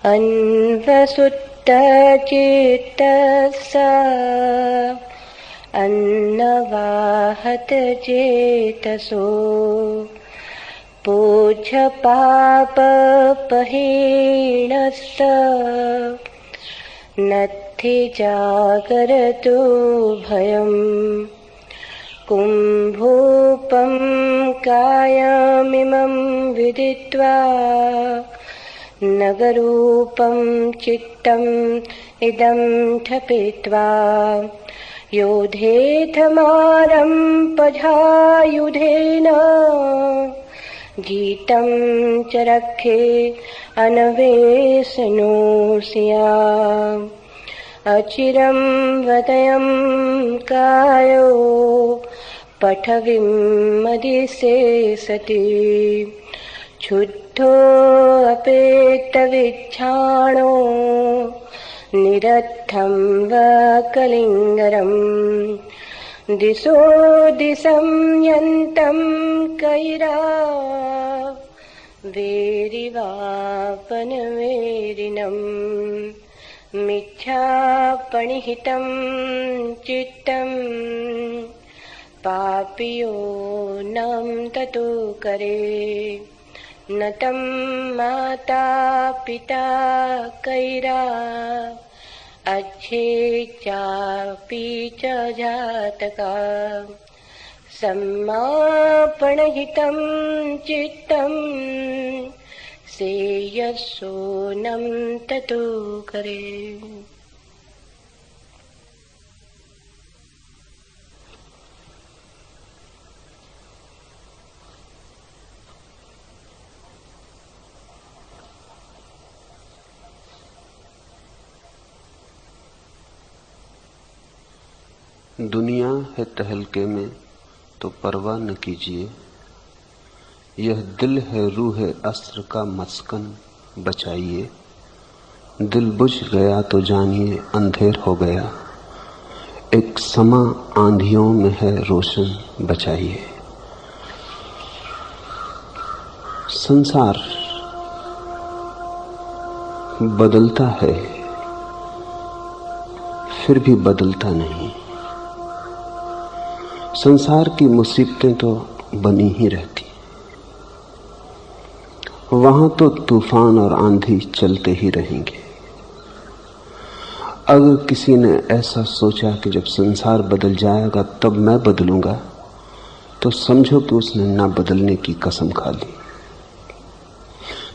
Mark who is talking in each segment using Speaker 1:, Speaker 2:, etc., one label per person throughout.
Speaker 1: अन्वसुत्तचित्तसा अन्नवाहत चेतसो पूज्यपापपहीनस्स नत्थि जागरतो भयम् कुम्भूपं कायमिमं विदित्वा नगरूपं चित्तम् इदं ठपित्वा योधेथमारम्पझायुधेन गीतं च रक्षे अन्वेषणोऽस्या अचिरं वदयं कायो पठविमदिशेषति क्षुद्धोऽपेतविच्छाणो निरर्थं वा कलिङ्गरम् दिशो दिशं यन्तं कैरा वेरिवापनवेरिणम् मिथ्यापणिहितं चित्तं पापियो नाम ततो करे न तं माता पिता कैरा अच्छेचापि च जातका सम्मापणहितं चित्तं श्रेयसोनं ततो करे।
Speaker 2: दुनिया है तहलके में तो परवाह न कीजिए, यह दिल है रूह है अस्त्र का मस्कन बचाइए। दिल बुझ गया तो जानिए अंधेर हो गया, एक समा आंधियों में है रोशन बचाइए। संसार बदलता है फिर भी बदलता नहीं। संसार की मुसीबतें तो बनी ही रहती, वहां तो तूफान और आंधी चलते ही रहेंगे। अगर किसी ने ऐसा सोचा कि जब संसार बदल जाएगा तब मैं बदलूंगा, तो समझो कि उसने ना बदलने की कसम खा ली,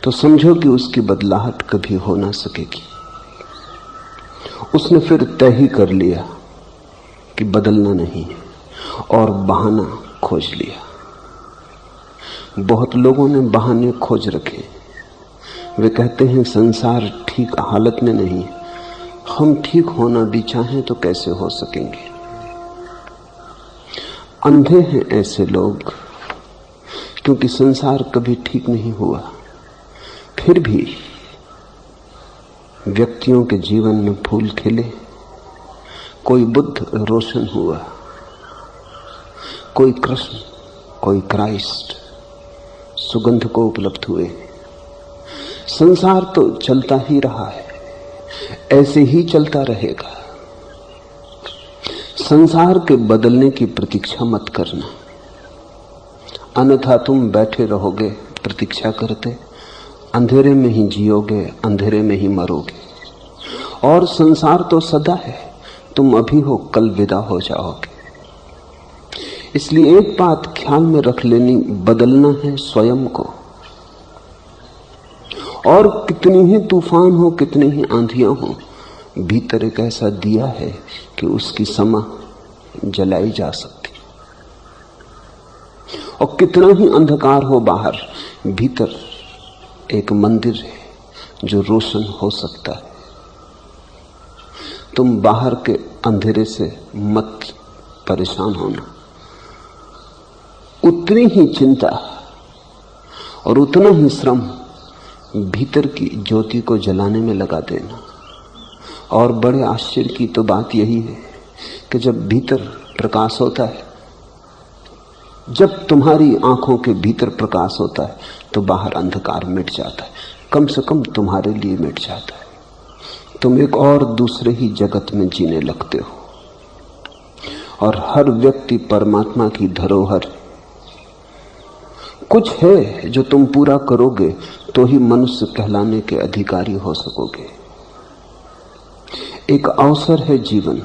Speaker 2: तो समझो कि उसकी बदलाहट कभी हो ना सकेगी। उसने फिर तय ही कर लिया कि बदलना नहीं है और बहाना खोज लिया। बहुत लोगों ने बहाने खोज रखे। वे कहते हैं संसार ठीक हालत में नहीं, हम ठीक होना भी चाहें तो कैसे हो सकेंगे। अंधे हैं ऐसे लोग, क्योंकि संसार कभी ठीक नहीं हुआ। फिर भी व्यक्तियों के जीवन में फूल खिले, कोई बुद्ध रोशन हुआ, कोई कृष्ण, कोई क्राइस्ट सुगंध को उपलब्ध हुए। संसार तो चलता ही रहा है, ऐसे ही चलता रहेगा। संसार के बदलने की प्रतीक्षा मत करना, अन्यथा तुम बैठे रहोगे प्रतीक्षा करते, अंधेरे में ही जियोगे, अंधेरे में ही मरोगे। और संसार तो सदा है, तुम अभी हो, कल विदा हो जाओगे। इसलिए एक बात ख्याल में रख लेनी, बदलना है स्वयं को। और कितनी ही तूफान हो, कितनी ही आंधियां हो, भीतर एक ऐसा दिया है कि उसकी समा जलाई जा सकती। और कितना ही अंधकार हो बाहर, भीतर एक मंदिर है जो रोशन हो सकता है। तुम बाहर के अंधेरे से मत परेशान होना, उतनी ही चिंता और उतना ही श्रम भीतर की ज्योति को जलाने में लगा देना। और बड़े आश्चर्य की तो बात यही है कि जब भीतर प्रकाश होता है, जब तुम्हारी आंखों के भीतर प्रकाश होता है, तो बाहर अंधकार मिट जाता है। कम से कम तुम्हारे लिए मिट जाता है। तुम एक और दूसरे ही जगत में जीने लगते हो। और हर व्यक्ति परमात्मा की धरोहर। कुछ है जो तुम पूरा करोगे तो ही मनुष्य कहलाने के अधिकारी हो सकोगे। एक अवसर है जीवन,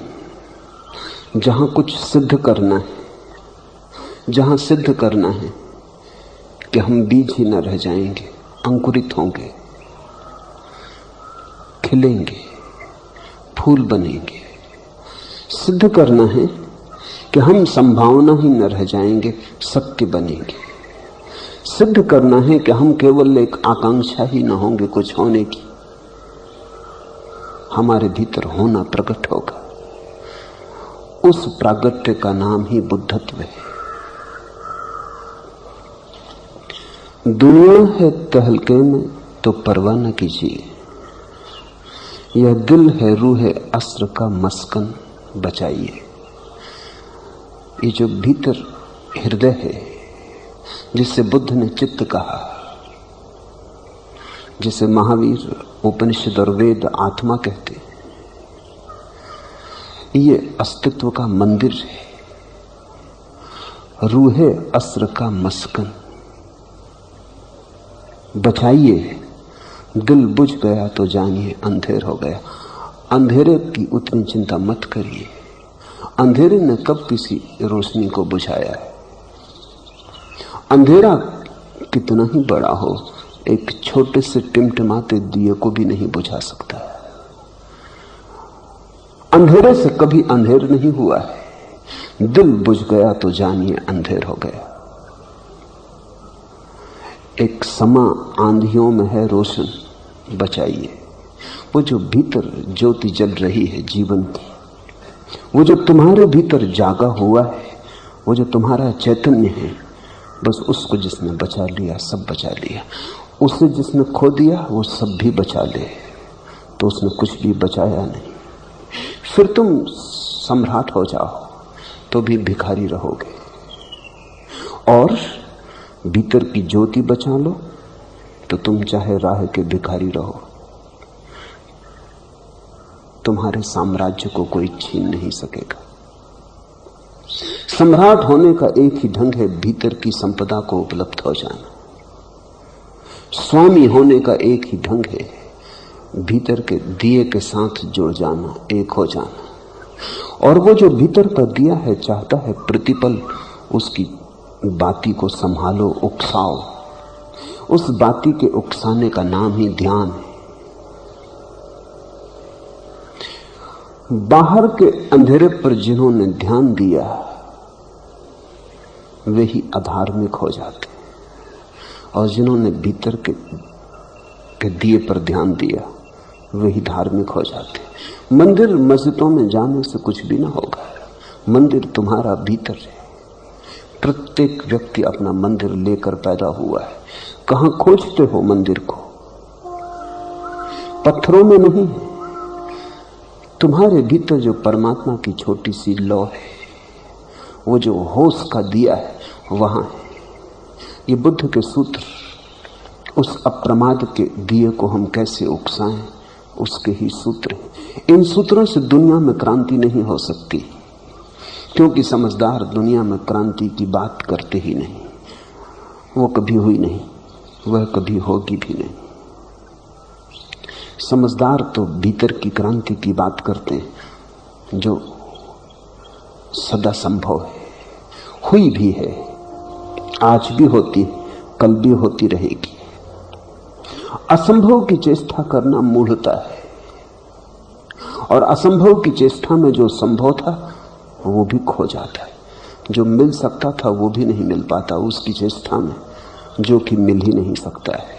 Speaker 2: जहां कुछ सिद्ध करना है, जहां सिद्ध करना है कि हम बीज ही न रह जाएंगे, अंकुरित होंगे, खिलेंगे, फूल बनेंगे। सिद्ध करना है कि हम संभावना ही न रह जाएंगे, सत्य बनेंगे। सिद्ध करना है कि हम केवल एक आकांक्षा ही न होंगे कुछ होने की, हमारे भीतर होना प्रकट होगा। उस प्रागट्य का नाम ही बुद्धत्व है। दुनिया है तहलके में तो परवाह न कीजिए, यह दिल है रूह है अस्त्र का मस्कन बचाइए। ये जो भीतर हृदय है, जिसे बुद्ध ने चित्त कहा, जिसे महावीर उपनिषद और वेद आत्मा कहते, ये अस्तित्व का मंदिर है, रूह है अस्त्र का मस्कन बचाइए। दिल बुझ गया तो जानिए अंधेर हो गया। अंधेरे की उतनी चिंता मत करिए, अंधेरे ने कब किसी रोशनी को बुझाया है। अंधेरा कितना ही बड़ा हो, एक छोटे से टिमटिमाते दिए को भी नहीं बुझा सकता है। अंधेरे से कभी अंधेर नहीं हुआ है। दिल बुझ गया तो जानिए अंधेर हो गया। एक समा आंधियों में है रोशन बचाइए। वो जो भीतर ज्योति जल रही है जीवन की, वो जो तुम्हारे भीतर जागा हुआ है, वो जो तुम्हारा चैतन्य है, बस उसको जिसने बचा लिया सब बचा लिया। उसे जिसने खो दिया वो सब भी बचा ले, तो उसने कुछ भी बचाया नहीं। फिर तुम सम्राट हो जाओ तो भी भिखारी रहोगे, और भीतर की ज्योति बचा लो तो तुम चाहे राह के भिखारी रहो, तुम्हारे साम्राज्य को कोई छीन नहीं सकेगा। सम्राट होने का एक ही ढंग है भीतर की संपदा को उपलब्ध हो जाना। स्वामी होने का एक ही ढंग है भीतर के दिए के साथ जुड़ जाना, एक हो जाना। और वो जो भीतर का दिया है चाहता है प्रतिपल उसकी बाती को संभालो, उकसाओ। उस बाती के उकसाने का नाम ही ध्यान है। बाहर के अंधेरे पर जिन्होंने ध्यान दिया वे ही अधार्मिक हो जाते, और जिन्होंने भीतर के दिए पर ध्यान दिया वे ही धार्मिक हो जाते। मंदिर मस्जिदों में जाने से कुछ भी ना होगा। मंदिर तुम्हारा भीतर है। प्रत्येक व्यक्ति अपना मंदिर लेकर पैदा हुआ है। कहां खोजते हो मंदिर को? पत्थरों में नहीं है। तुम्हारे भीतर जो परमात्मा की छोटी सी लौ है, वो जो होश का दिया है, वहां है। ये बुद्ध के सूत्र, उस अप्रमाद के दिए को हम कैसे उकसाएं, उसके ही सूत्र हैं। इन सूत्रों से दुनिया में क्रांति नहीं हो सकती, क्योंकि समझदार दुनिया में क्रांति की बात करते ही नहीं। वो कभी हुई नहीं, वह कभी होगी भी नहीं। समझदार तो भीतर की क्रांति की बात करते हैं, जो सदा संभव है, हुई भी है, आज भी होती है, कल भी होती रहेगी। असंभव की चेष्टा करना मूढ़ता है, और असंभव की चेष्टा में जो संभव था वो भी खो जाता है। जो मिल सकता था वो भी नहीं मिल पाता उसकी चेष्टा में, जो कि मिल ही नहीं सकता है।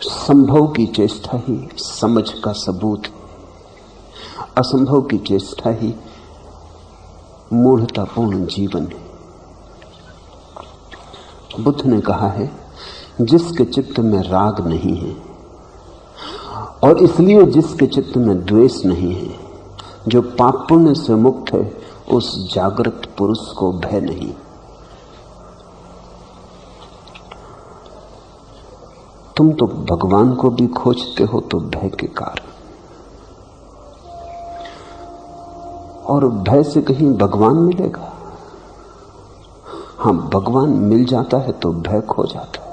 Speaker 2: संभव की चेष्टा ही समझ का सबूत है, असंभव की चेष्टा ही मूढ़तापूर्ण जीवन है। बुद्ध ने कहा है, जिसके चित्त में राग नहीं है, और इसलिए जिसके चित्त में द्वेष नहीं है, जो पाप पुण्य से मुक्त है, उस जागृत पुरुष को भय नहीं। तुम तो भगवान को भी खोजते हो तो भय के कारण, और भय से कहीं भगवान मिलेगा? हाँ, भगवान मिल जाता है तो भय खो जाता है।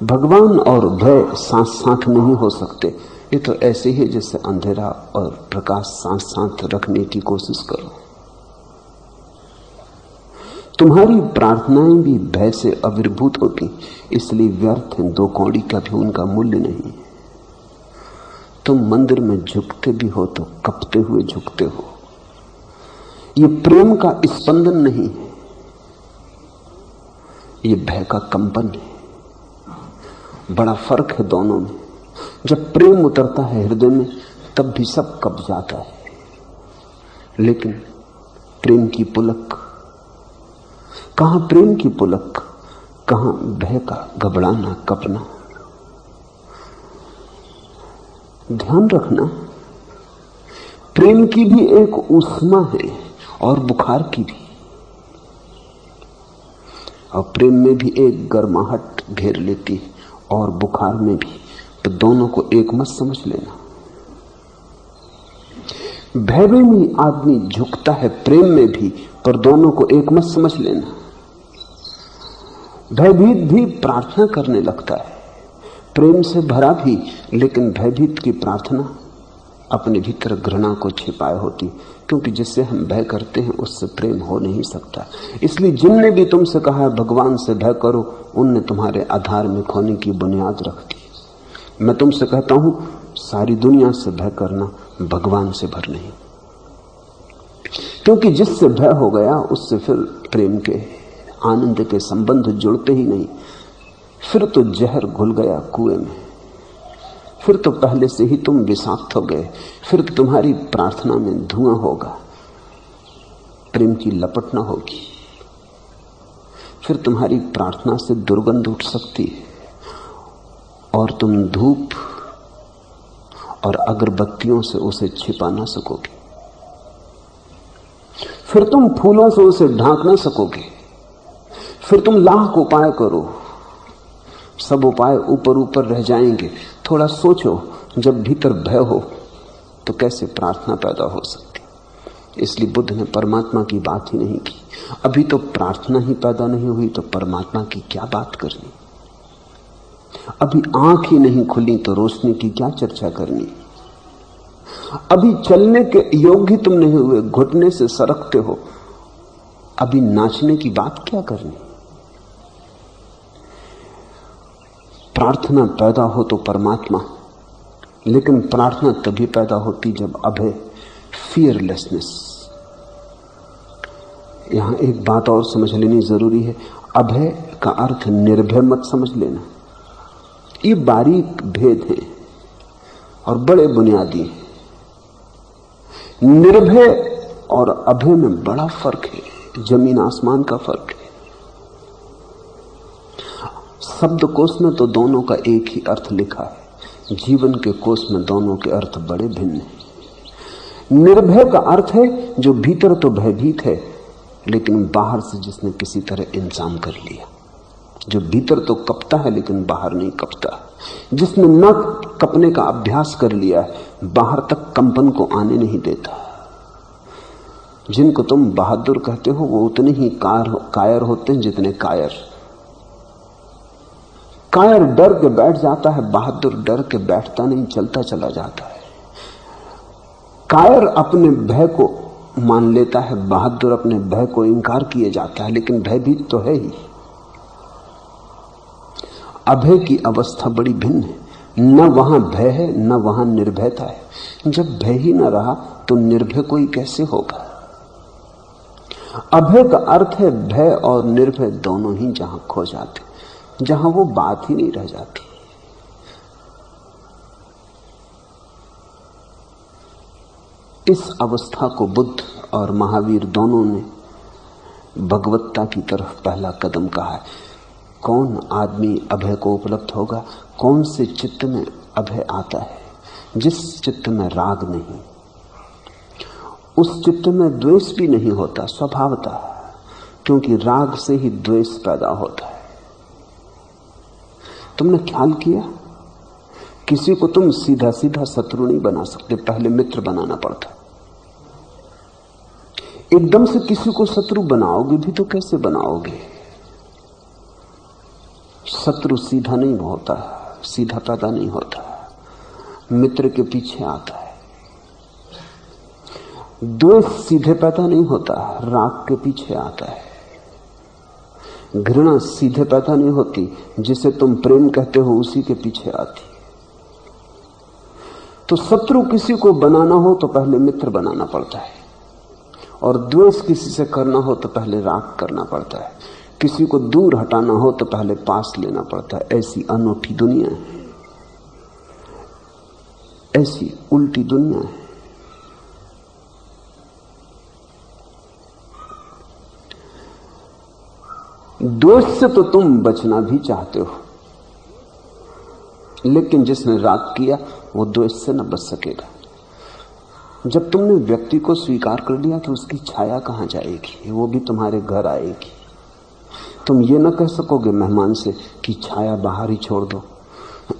Speaker 2: भगवान और भय साथ साथ नहीं हो सकते। ये तो ऐसे ही जैसे अंधेरा और प्रकाश साथ साथ रखने की कोशिश करो। तुम्हारी प्रार्थनाएं भी भय से आविर्भूत होती, इसलिए व्यर्थ हैं, दो कौड़ी का भी उनका मूल्य नहीं। तुम मंदिर में झुकते भी हो तो कपते हुए झुकते हो। ये प्रेम का स्पंदन नहीं है, ये भय का कंपन है। बड़ा फर्क है दोनों में। जब प्रेम उतरता है हृदय में तब भी सब कब जाता है, लेकिन प्रेम की पुलक, कहां प्रेम की पुलक, कहां भय का घबराना कपना। ध्यान रखना, प्रेम की भी एक ऊष्मा है और बुखार की भी, और प्रेम में भी एक गर्माहट घेर लेती है और बुखार में भी। तो दोनों को एक मत समझ लेना। भय में भी आदमी झुकता है, प्रेम में भी, पर दोनों को एक मत समझ लेना। भयभीत भी प्रार्थना करने लगता है, प्रेम से भरा भी, लेकिन भयभीत की प्रार्थना अपने भीतर घृणा को छिपाए होती, क्योंकि जिससे हम भय करते हैं उससे प्रेम हो नहीं सकता। इसलिए जिनने भी तुमसे कहा है भगवान से भय करो, उनने तुम्हारे आधार में खोने की बुनियाद रख दी। मैं तुमसे कहता हूं, सारी दुनिया से भय करना, भगवान से भर नहीं, क्योंकि जिससे भय हो गया उससे फिर प्रेम के आनंद के संबंध जुड़ते ही नहीं। फिर तो जहर घुल गया कुएं में, फिर तो पहले से ही तुम विषाक्त हो गए, फिर तो तुम्हारी प्रार्थना में धुआं होगा, प्रेम की लपट ना होगी, फिर तुम्हारी प्रार्थना से दुर्गंध उठ सकती है और तुम धूप और अगरबत्तियों से उसे छिपा ना सकोगे, फिर तुम फूलों से उसे ढांक ना सकोगे, फिर तुम लाख उपाय करो, सब उपाय ऊपर ऊपर रह जाएंगे। थोड़ा सोचो, जब भीतर भय हो तो कैसे प्रार्थना पैदा हो सकती। इसलिए बुद्ध ने परमात्मा की बात ही नहीं की। अभी तो प्रार्थना ही पैदा नहीं हुई तो परमात्मा की क्या बात करनी। अभी आंख ही नहीं खुली तो रोशनी की क्या चर्चा करनी। अभी चलने के योग्य तुम नहीं हुए, घुटने से सरकते हो, अभी नाचने की बात क्या करनी। प्रार्थना पैदा हो तो परमात्मा, लेकिन प्रार्थना तभी पैदा होती जब अभय, फियरलेसनेस। यहां एक बात और समझ लेनी जरूरी है। अभय का अर्थ निर्भय मत समझ लेना। ये बारीक भेद है और बड़े बुनियादी है। निर्भय और अभय में बड़ा फर्क है, जमीन आसमान का फर्क है। शब्दकोश में तो दोनों का एक ही अर्थ लिखा है, जीवन के कोश में दोनों के अर्थ बड़े भिन्न हैं। निर्भय का अर्थ है जो भीतर तो भयभीत है, लेकिन बाहर से जिसने किसी तरह इंतजाम कर लिया। जो भीतर तो कपता है लेकिन बाहर नहीं कपता। जिसने न कपने का अभ्यास कर लिया है, बाहर तक कंपन को आने नहीं देता। जिनको तुम बहादुर कहते हो वो उतने ही कायर होते हैं जितने कायर। कायर डर के बैठ जाता है, बहादुर डर के बैठता नहीं, चलता चला जाता है। कायर अपने भय को मान लेता है, बहादुर अपने भय को इंकार किए जाता है, लेकिन भयभीत तो है ही। अभय की अवस्था बड़ी भिन्न है। न वहां भय है न वहां निर्भयता है। जब भय ही न रहा तो निर्भय कोई कैसे होगा। अभय का अर्थ है भय और निर्भय दोनों ही जहां खो जाते, जहां वो बात ही नहीं रह जाती। इस अवस्था को बुद्ध और महावीर दोनों ने भगवत्ता की तरफ पहला कदम कहा है। कौन आदमी अभय को उपलब्ध होगा? कौन से चित्त में अभय आता है? जिस चित्त में राग नहीं, उस चित्त में द्वेष भी नहीं होता स्वभावतः, क्योंकि राग से ही द्वेष पैदा होता है। तुमने ख्याल किया, किसी को तुम सीधा सीधा शत्रु नहीं बना सकते, पहले मित्र बनाना पड़ता। एकदम से किसी को शत्रु बनाओगे भी तो कैसे बनाओगे? शत्रु सीधा नहीं होता, सीधा पैदा नहीं होता, मित्र के पीछे आता है। द्वेष सीधे पैदा नहीं होता, राग के पीछे आता है। घृणा सीधे पैदा नहीं होती, जिसे तुम प्रेम कहते हो उसी के पीछे आती। तो शत्रु किसी को बनाना हो तो पहले मित्र बनाना पड़ता है, और द्वेष किसी से करना हो तो पहले राग करना पड़ता है। किसी को दूर हटाना हो तो पहले पास लेना पड़ता है। ऐसी अनूठी दुनिया है, ऐसी उल्टी दुनिया है। द्वेष से तो तुम बचना भी चाहते हो, लेकिन जिसने राग किया वो द्वेष से न बच सकेगा। जब तुमने व्यक्ति को स्वीकार कर लिया तो उसकी छाया कहां जाएगी? वो भी तुम्हारे घर आएगी। तुम ये न कह सकोगे मेहमान से कि छाया बाहर ही छोड़ दो,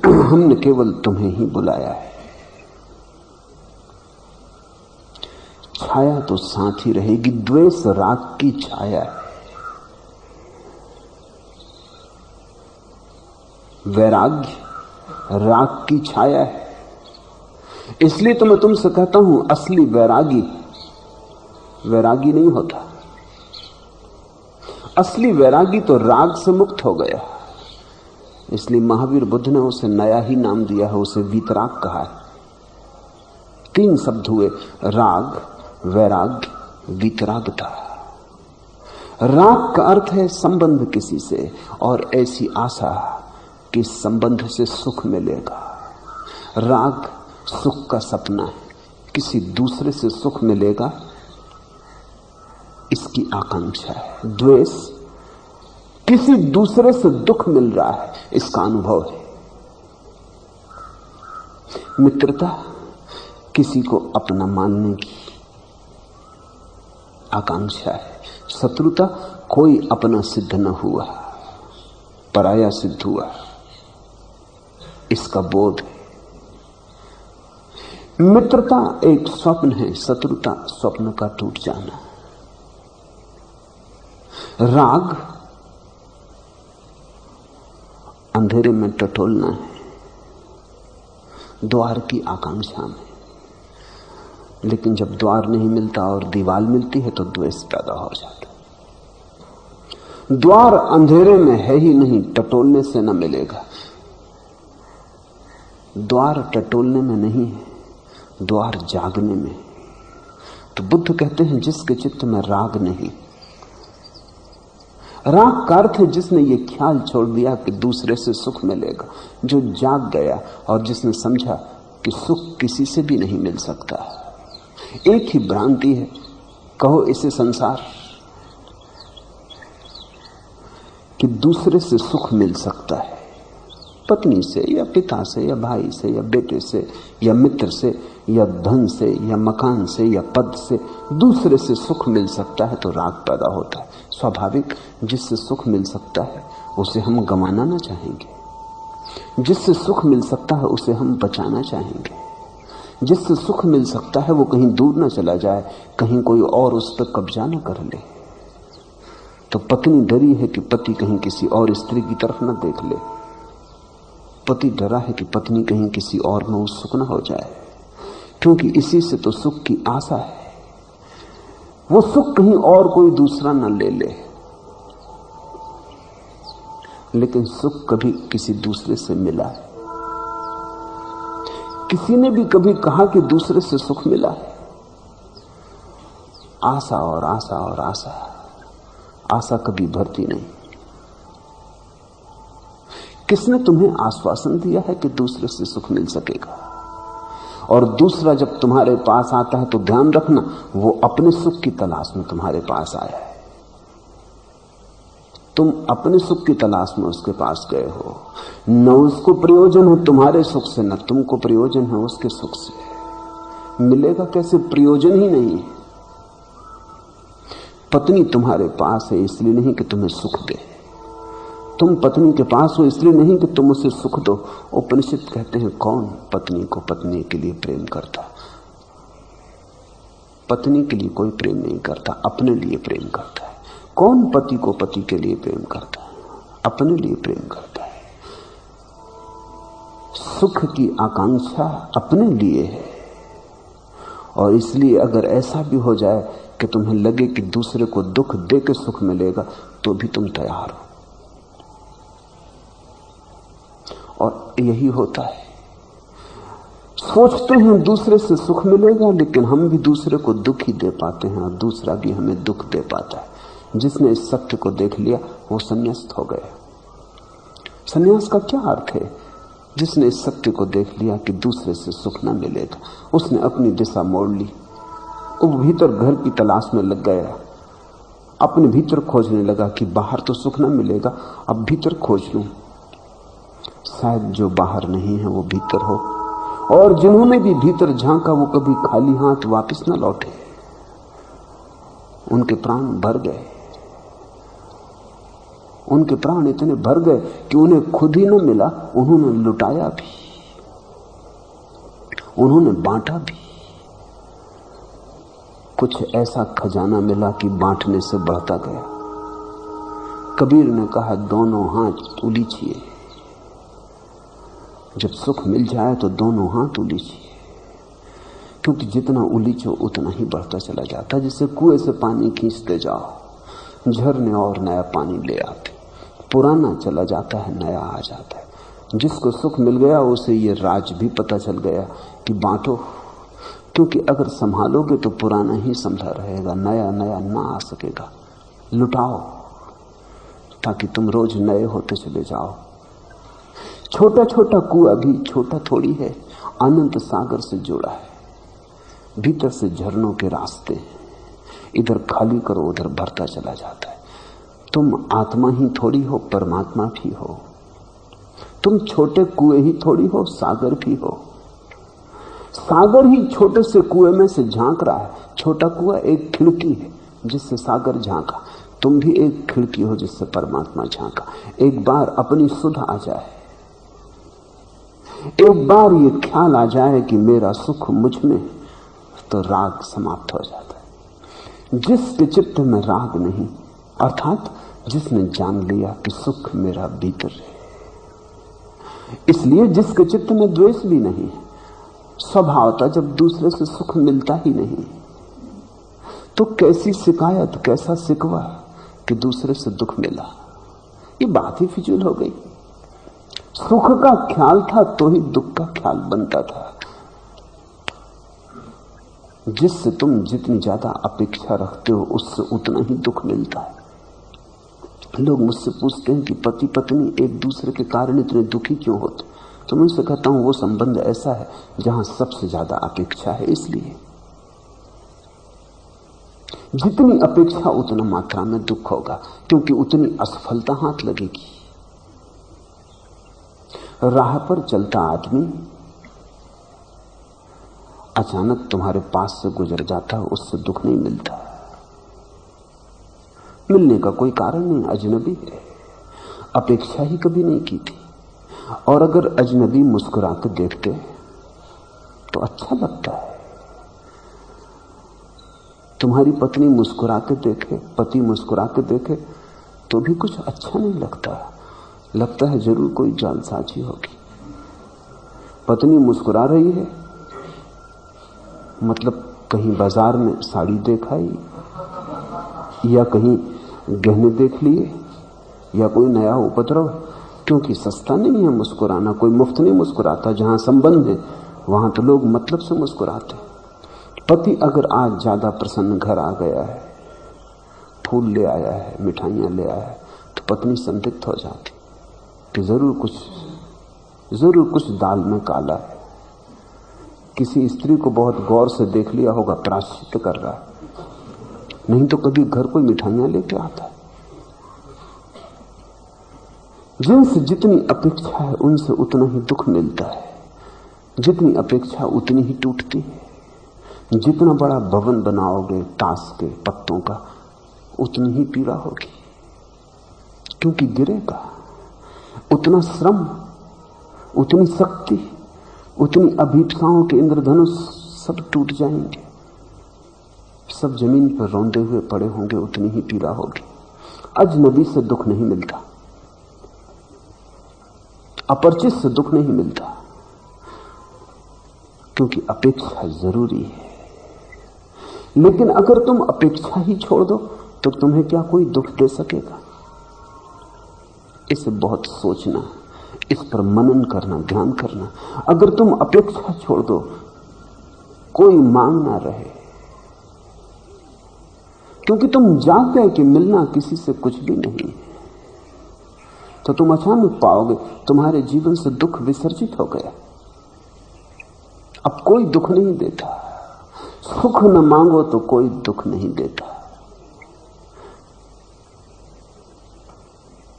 Speaker 2: हमने केवल तुम्हें ही बुलाया है। छाया तो साथ ही रहेगी। द्वेष राग की छाया है, वैराग्य राग की छाया है। इसलिए तो मैं तुमसे कहता हूं, असली वैरागी वैरागी नहीं होता। असली वैरागी तो राग से मुक्त हो गया। इसलिए महावीर बुद्ध ने उसे नया ही नाम दिया है, उसे वीतराग कहा है। 3 शब्द हुए, राग, वैराग्य, वीतरागता। राग का अर्थ है संबंध किसी से, और ऐसी आशा कि संबंध से सुख मिलेगा। राग सुख का सपना है, किसी दूसरे से सुख मिलेगा इसकी आकांक्षा है। द्वेष किसी दूसरे से दुख मिल रहा है इसका अनुभव है। मित्रता किसी को अपना मानने की आकांक्षा है। शत्रुता कोई अपना सिद्ध न हुआ, पराया सिद्ध हुआ, इसका बोध है। मित्रता एक स्वप्न है, शत्रुता स्वप्न का टूट जाना। राग अंधेरे में टटोलना है, द्वार की आकांक्षा में। लेकिन जब द्वार नहीं मिलता और दीवार मिलती है तो द्वेष पैदा हो जाता। द्वार अंधेरे में है ही नहीं, टटोलने से न मिलेगा। द्वार टटोलने में नहीं है, द्वार जागने में। तो बुद्ध कहते हैं जिसके चित्त में राग नहीं। राग का अर्थ है जिसने ये ख्याल छोड़ दिया कि दूसरे से सुख मिलेगा, जो जाग गया और जिसने समझा कि सुख किसी से भी नहीं मिल सकता। एक ही भ्रांति है, कहो इसे संसार, कि दूसरे से सुख मिल सकता है। पत्नी से या पिता से या भाई से या बेटे से या मित्र से या धन से या मकान से या पद से दूसरे से सुख मिल सकता है तो राग पैदा होता है। स्वाभाविक, जिससे सुख मिल सकता है उसे हम गंवाना ना चाहेंगे। जिससे सुख मिल सकता है उसे हम बचाना चाहेंगे। जिससे सुख मिल सकता है वो कहीं दूर ना चला जाए, कहीं कोई और उस पर कब्जा ना कर ले। तो पत्नी डरी है कि पति कहीं किसी और स्त्री की तरफ न देख ले। पति डरा है कि पत्नी कहीं किसी और में उत्सुक न हो जाए, क्योंकि इसी से तो सुख की आशा है। वो सुख कहीं और कोई दूसरा न ले ले। लेकिन सुख कभी किसी दूसरे से मिला है? किसी ने भी कभी कहा कि दूसरे से सुख मिला है? आशा और आशा और आशा, आशा कभी भरती नहीं। किसने तुम्हें आश्वासन दिया है कि दूसरे से सुख मिल सकेगा? और दूसरा जब तुम्हारे पास आता है तो ध्यान रखना, वो अपने सुख की तलाश में तुम्हारे पास आया है। तुम अपने सुख की तलाश में उसके पास गए हो। न उसको प्रयोजन है तुम्हारे सुख से, न तुमको प्रयोजन है उसके सुख से। मिलेगा कैसे? प्रयोजन ही नहीं है। पत्नी तुम्हारे पास है इसलिए नहीं कि तुम्हें सुख दे, तुम पत्नी के पास हो इसलिए नहीं कि तुम उसे सुख दो। उपनिषद कहते हैं कौन पत्नी को पत्नी के लिए प्रेम करता? पत्नी के लिए कोई प्रेम नहीं करता, अपने लिए प्रेम करता है। कौन पति को पति के लिए प्रेम करता है? अपने लिए प्रेम करता है। सुख की आकांक्षा अपने लिए है, और इसलिए अगर ऐसा भी हो जाए कि तुम्हें लगे कि दूसरे को दुख दे के सुख मिलेगा, तो भी तुम तैयार हो। और यही होता है, सोचते हैं दूसरे से सुख मिलेगा, लेकिन हम भी दूसरे को दुख ही दे पाते हैं, और दूसरा भी हमें दुख दे पाता है। जिसने इस सत्य को देख लिया वो संन्यास्त हो गया। संन्यास का क्या अर्थ है? जिसने इस सत्य को देख लिया कि दूसरे से सुख न मिलेगा, उसने अपनी दिशा मोड़ ली। वो भीतर घर की तलाश में लग गया, अपने भीतर खोजने लगा कि बाहर तो सुख न मिलेगा, अब भीतर खोज लूं। शायद जो बाहर नहीं है वो भीतर हो, और जिन्होंने भी भीतर झांका वो कभी खाली हाथ वापस न लौटे। उनके प्राण भर गए, उनके प्राण इतने भर गए कि उन्हें खुद ही न मिला, उन्होंने लुटाया भी, उन्होंने बांटा भी। कुछ ऐसा खजाना मिला कि बांटने से बढ़ता गया। कबीर ने कहा, दोनों हाथ उलीचिए। जब सुख मिल जाए तो दोनों हाथ उलीचिए, क्योंकि जितना उलीचो उतना ही बढ़ता चला जाता है। जैसे कुएं से पानी खींचते जाओ, झरने और नया पानी ले आते, पुराना चला जाता है, नया आ जाता है। जिसको सुख मिल गया उसे ये राज भी पता चल गया कि बांटो, क्योंकि अगर संभालोगे तो पुराना ही संभला रहेगा, नया नया ना आ सकेगा। लुटाओ ताकि तुम रोज नए होते चले जाओ। छोटा छोटा कुआं भी छोटा थोड़ी है, अनंत सागर से जुड़ा है। भीतर से झरनों के रास्ते, इधर खाली करो उधर भरता चला जाता है। तुम आत्मा ही थोड़ी हो, परमात्मा भी हो। तुम छोटे कुएं ही थोड़ी हो, सागर भी हो। सागर ही छोटे से कुएं में से झांक रहा है। छोटा कुआं एक खिड़की है जिससे सागर झांका, तुम भी एक खिड़की हो जिससे परमात्मा झांका। एक बार अपनी सुध आ जाए, एक बार ये ख्याल आ जाए कि मेरा सुख मुझ में, तो राग समाप्त हो जाता है। जिसके चित्त में राग नहीं, अर्थात जिसने जान लिया कि सुख मेरा भीतर है, इसलिए जिसके चित्त में द्वेष भी नहीं, स्वभावतः जब दूसरे से सुख मिलता ही नहीं, तो कैसी शिकायत, कैसा शिकवा कि दूसरे से दुख मिला। ये बात ही फिजूल हो गई। सुख का ख्याल था तो ही दुख का ख्याल बनता था। जिससे तुम जितनी ज्यादा अपेक्षा रखते हो उससे उतना ही दुख मिलता है। लोग मुझसे पूछते हैं कि पति पत्नी एक दूसरे के कारण इतने दुखी क्यों होते, तो मैं उनसे कहता हूं वो संबंध ऐसा है जहां सबसे ज्यादा अपेक्षा है। इसलिए जितनी अपेक्षा उतना मात्रा में दुख होगा, क्योंकि उतनी असफलता हाथ लगेगी। राह पर चलता आदमी अचानक तुम्हारे पास से गुजर जाता है, उससे दुख नहीं मिलता। मिलने का कोई कारण नहीं, अजनबी है, अपेक्षा ही कभी नहीं की थी। और अगर अजनबी मुस्कुरा के देखते तो अच्छा लगता है। तुम्हारी पत्नी मुस्कुरा के देखे, पति मुस्कुरा के देखे तो भी कुछ अच्छा नहीं लगता, लगता है जरूर कोई जालसाजी होगी। पत्नी मुस्कुरा रही है मतलब कहीं बाजार में साड़ी देखाई, या कहीं गहने देख लिए, या कोई नया उपद्रव, क्योंकि सस्ता नहीं है मुस्कुराना, कोई मुफ्त नहीं मुस्कुराता। जहां संबंध है वहां तो लोग मतलब से मुस्कुराते। पति अगर आज ज्यादा प्रसन्न घर आ गया है, फूल ले आया है, मिठाइयां ले आया है, तो पत्नी संदिग्ध हो जाती कि जरूर कुछ दाल में काला है। किसी स्त्री को बहुत गौर से देख लिया होगा, प्रायश्चित कर रहा है, नहीं तो कभी घर कोई मिठाइयां लेके आता है। जिनसे जितनी अपेक्षा है उनसे उतना ही दुख मिलता है, जितनी अपेक्षा उतनी ही टूटती है। जितना बड़ा भवन बनाओगे ताश के पत्तों का, उतनी ही पीड़ा होगी, क्योंकि गिरेगा। उतना श्रम, उतनी शक्ति, उतनी अभीपसाओं के इंद्रधनुष सब टूट जाएंगे, सब जमीन पर रौंदे हुए पड़े होंगे, उतनी ही पीड़ा होगी। अजनबी से दुख नहीं मिलता, अपरिचित से दुख नहीं मिलता, क्योंकि अपेक्षा जरूरी है। लेकिन अगर तुम अपेक्षा ही छोड़ दो तो तुम्हें क्या कोई दुख दे सकेगा? इसे बहुत सोचना, इस पर मनन करना, ध्यान करना। अगर तुम अपेक्षा छोड़ दो, कोई मांग ना रहे, क्योंकि तुम जानते हैं कि मिलना किसी से कुछ भी नहीं है, तो तुम अचानक पाओगे तुम्हारे जीवन से दुख विसर्जित हो गया। अब कोई दुख नहीं देता, सुख न मांगो तो कोई दुख नहीं देता।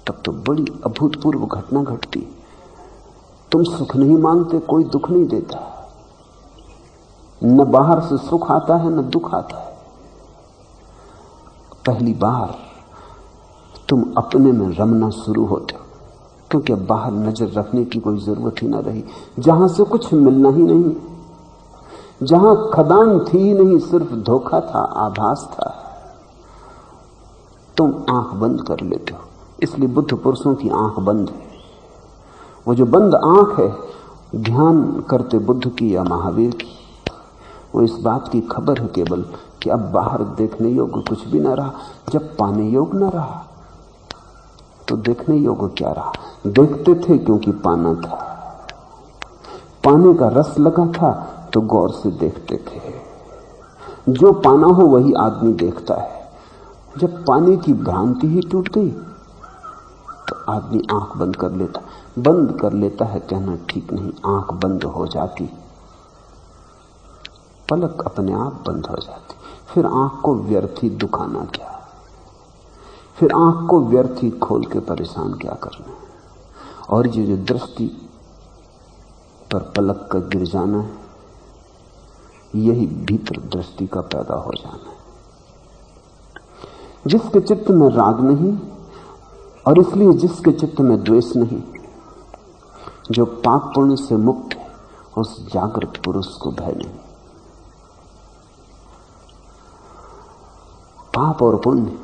Speaker 2: तब तो बड़ी अभूतपूर्व घटना घटती। तुम सुख नहीं मांगते, कोई दुख नहीं देता। न बाहर से सुख आता है, न दुख आता है। पहली बार तुम अपने में रमना शुरू होते हो, क्योंकि अब बाहर नजर रखने की कोई जरूरत ही ना रही। जहां से कुछ मिलना ही नहीं, जहां खदान थी ही नहीं, सिर्फ धोखा था, आभास था, तुम आंख बंद कर लेते हो। इसलिए बुद्ध पुरुषों की आंख बंद है। वो जो बंद आंख है, ध्यान करते बुद्ध की या महावीर की, वो इस बात की खबर है केवल कि अब बाहर देखने योग्य कुछ भी ना रहा। जब पाने योग्य ना रहा तो देखने योग्य क्या रहा? देखते थे क्योंकि पाना था, पाने का रस लगा था तो गौर से देखते थे। जो पाना हो वही आदमी देखता है। जब पाने की भ्रांति ही टूट गई तो आदमी आंख बंद कर लेता। बंद कर लेता है कहना ठीक नहीं, आंख बंद हो जाती, पलक अपने आप बंद हो जाती। फिर आंख को व्यर्थ ही दुखाना क्या, फिर आंख को व्यर्थ ही खोल के परेशान क्या करना। और ये जो दृष्टि पर पलक का गिर जाना है, यही भीतर दृष्टि का पैदा हो जाना है। जिसके चित्त में राग नहीं, और इसलिए जिसके चित्त में द्वेष नहीं, जो पाप पुण्य से मुक्त है, उस जागृत पुरुष को भय नहीं। पाप और पुण्य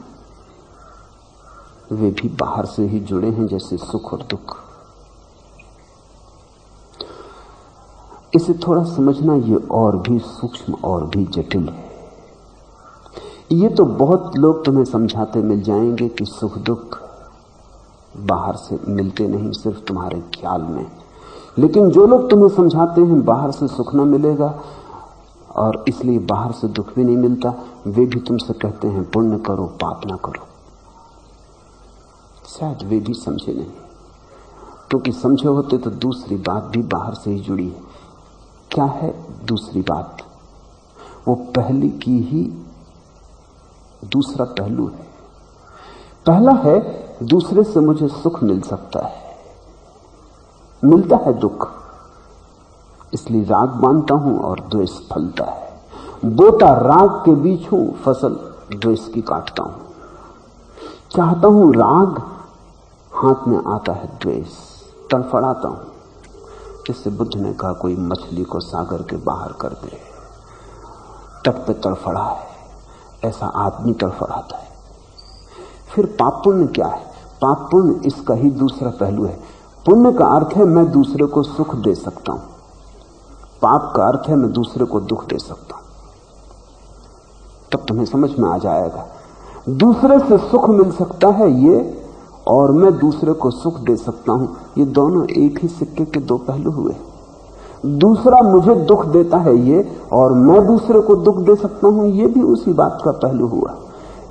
Speaker 2: वे भी बाहर से ही जुड़े हैं, जैसे सुख और दुख। इसे थोड़ा समझना, ये और भी सूक्ष्म और भी जटिल है। ये तो बहुत लोग तुम्हें समझाते मिल जाएंगे कि सुख दुख बाहर से मिलते नहीं, सिर्फ तुम्हारे ख्याल में। लेकिन जो लोग तुम्हें समझाते हैं बाहर से सुख न मिलेगा और इसलिए बाहर से दुख भी नहीं मिलता, वे भी तुमसे कहते हैं पुण्य करो, पाप ना करो। शायद वे भी समझे नहीं, क्योंकि समझे होते तो दूसरी बात भी बाहर से ही जुड़ी है। क्या है दूसरी बात? वो पहली की ही दूसरा पहलू है। पहला है दूसरे से मुझे सुख मिल सकता है, मिलता है दुख, इसलिए राग बांधता हूं और द्वेष फलता है। बोता राग के बीच हूं, फसल द्वेष की काटता हूं। चाहता हूं राग, हाथ में आता है द्वेष, तड़फड़ाता हूं। इससे बुद्ध ने कहा कोई मछली को सागर के बाहर कर दे, तट पे तड़फड़ा है, ऐसा आदमी तड़फड़ाता है। फिर पाप पुण्य क्या है? पाप पुण्य इसका ही दूसरा पहलू है। पुण्य का अर्थ है मैं दूसरे को सुख दे सकता हूं, पाप का अर्थ है मैं दूसरे को दुख दे सकता हूं। तब तुम्हें समझ में आ जाएगा, दूसरे से सुख मिल सकता है ये, और मैं दूसरे को सुख दे सकता हूं, ये दोनों एक ही सिक्के के दो पहलू हुए। दूसरा मुझे दुख देता है ये, और मैं दूसरे को दुख दे सकता हूं, ये भी उसी बात का पहलू हुआ।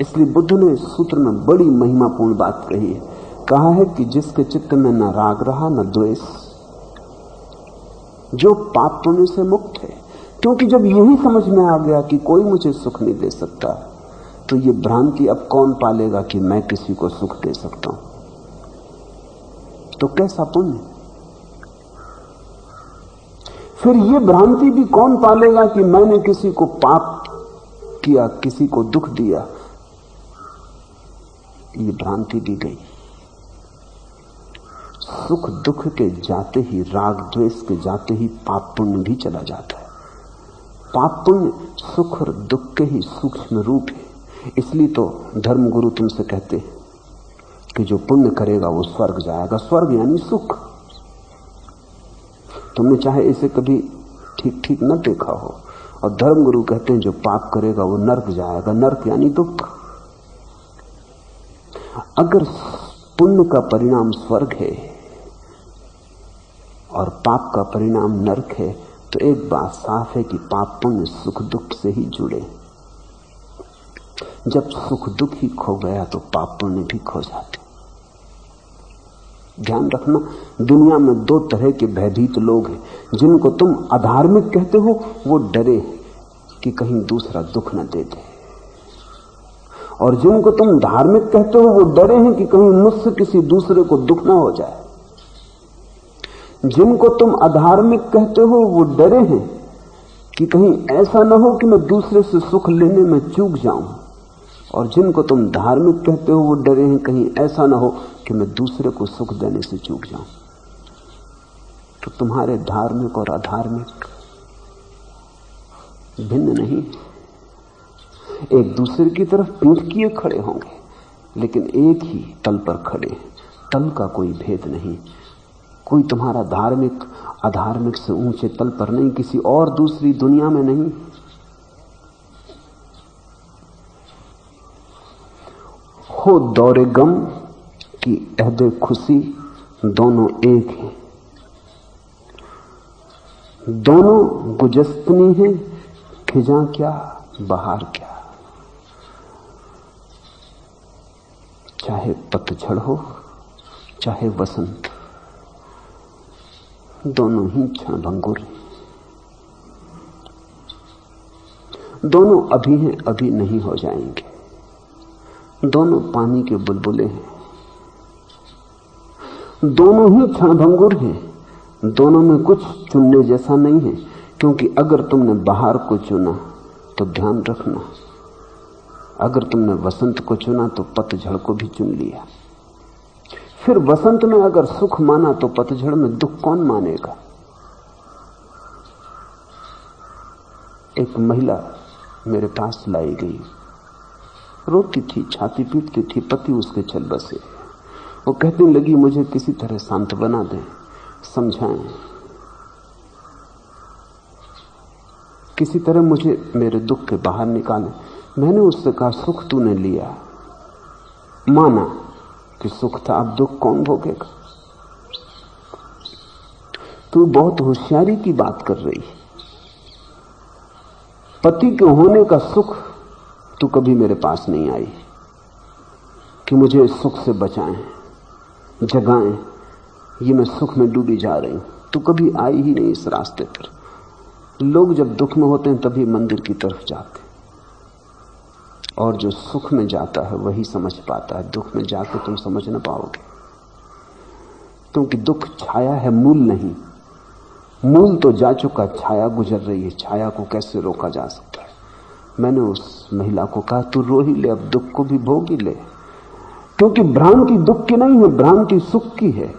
Speaker 2: इसलिए बुद्ध ने इस सूत्र में बड़ी महिमापूर्ण बात कही है। कहा है कि जिसके चित्त में न राग रहा न द्वेष, जो पाप पुण्य से मुक्त है। क्योंकि जब यही समझ में आ गया कि कोई मुझे सुख नहीं दे सकता, तो ये भ्रांति अब कौन पालेगा कि मैं किसी को सुख दे सकता हूं? तो कैसा पुण्य? फिर ये भ्रांति भी कौन पालेगा कि मैंने किसी को पाप किया, किसी को दुख दिया? ये भ्रांति दी गई। सुख दुख के जाते ही, राग द्वेष के जाते ही पाप पुण्य भी चला जाता है। पाप पुण्य सुख और दुख के ही सूक्ष्म रूप है। इसलिए तो धर्मगुरु तुमसे कहते हैं कि जो पुण्य करेगा वो स्वर्ग जाएगा। स्वर्ग यानी सुख। तुमने चाहे इसे कभी ठीक ठीक न देखा हो, और धर्मगुरु कहते हैं जो पाप करेगा वो नर्क जाएगा। नर्क यानी दुख। अगर पुण्य का परिणाम स्वर्ग है और पाप का परिणाम नर्क है, तो एक बात साफ है कि पाप पुण्य सुख दुख से ही जुड़े। जब सुख दुख ही खो गया तो पाप पुण्य भी खो जाते। ध्यान रखना, दुनिया में दो तरह के भयभीत लोग हैं। जिनको तुम अधार्मिक कहते हो वो डरे कि कहीं दूसरा दुख न दे दे, और जिनको तुम धार्मिक कहते हो वो डरे हैं कि कहीं मुझसे किसी दूसरे को दुख ना हो जाए। जिनको तुम अधार्मिक कहते हो वो डरे हैं कि कहीं ऐसा ना हो कि मैं दूसरे से सुख लेने में चूक जाऊं, और जिनको तुम धार्मिक कहते हो वो डरे हैं कहीं ऐसा ना हो कि मैं दूसरे को सुख देने से चूक जाऊं। तो तुम्हारे धार्मिक और अधार्मिक भिन्न नहीं, एक दूसरे की तरफ पीठ किए खड़े होंगे, लेकिन एक ही तल पर खड़े हैं। तल का कोई भेद नहीं। कोई तुम्हारा धार्मिक अधार्मिक से ऊंचे तल पर नहीं, किसी और दूसरी दुनिया में नहीं। हो दौरे गम की अहदे खुशी, दोनों एक हैं। दोनों गुजस्तनी हैं, खिजा क्या बहार क्या। चाहे पतझड़ हो चाहे वसंत, दोनों ही क्षणभंगुर हैं। दोनों अभी हैं, अभी नहीं हो जाएंगे। दोनों पानी के बुलबुले हैं। दोनों ही क्षणभंगुर हैं। दोनों में कुछ चुनने जैसा नहीं है, क्योंकि अगर तुमने बहार को चुना तो ध्यान रखना, अगर तुमने वसंत को चुना तो पतझड़ को भी चुन लिया। फिर वसंत में अगर सुख माना तो पतझड़ में दुख कौन मानेगा। एक महिला मेरे पास लाई गई, रोती थी, छाती पीटती थी, पति उसके चल बसे। वो कहने लगी मुझे किसी तरह सांत्वना दें, समझाएं, किसी तरह मुझे मेरे दुख के बाहर निकालें। मैंने उससे कहा सुख तूने लिया, माना कि सुख था, अब दुख कौन भोगेगा। तू बहुत होशियारी की बात कर रही है। पति के होने का सुख तू कभी मेरे पास नहीं आई कि मुझे इस सुख से बचाएं, जगाएं, ये मैं सुख में डूबी जा रही हूं। तू कभी आई ही नहीं इस रास्ते पर। लोग जब दुख में होते हैं तभी मंदिर की तरफ जाते, और जो सुख में जाता है वही समझ पाता है। दुख में जाकर तुम समझ ना पाओगे, क्योंकि दुख छाया है, मूल नहीं। मूल तो जा चुका, छाया गुजर रही है। छाया को कैसे रोका जा सकता है। मैंने उस महिला को कहा तू रो ही ले, अब दुख को भी भोग ही ले, क्योंकि भ्रांति दुख की नहीं है, भ्रांति सुख की है।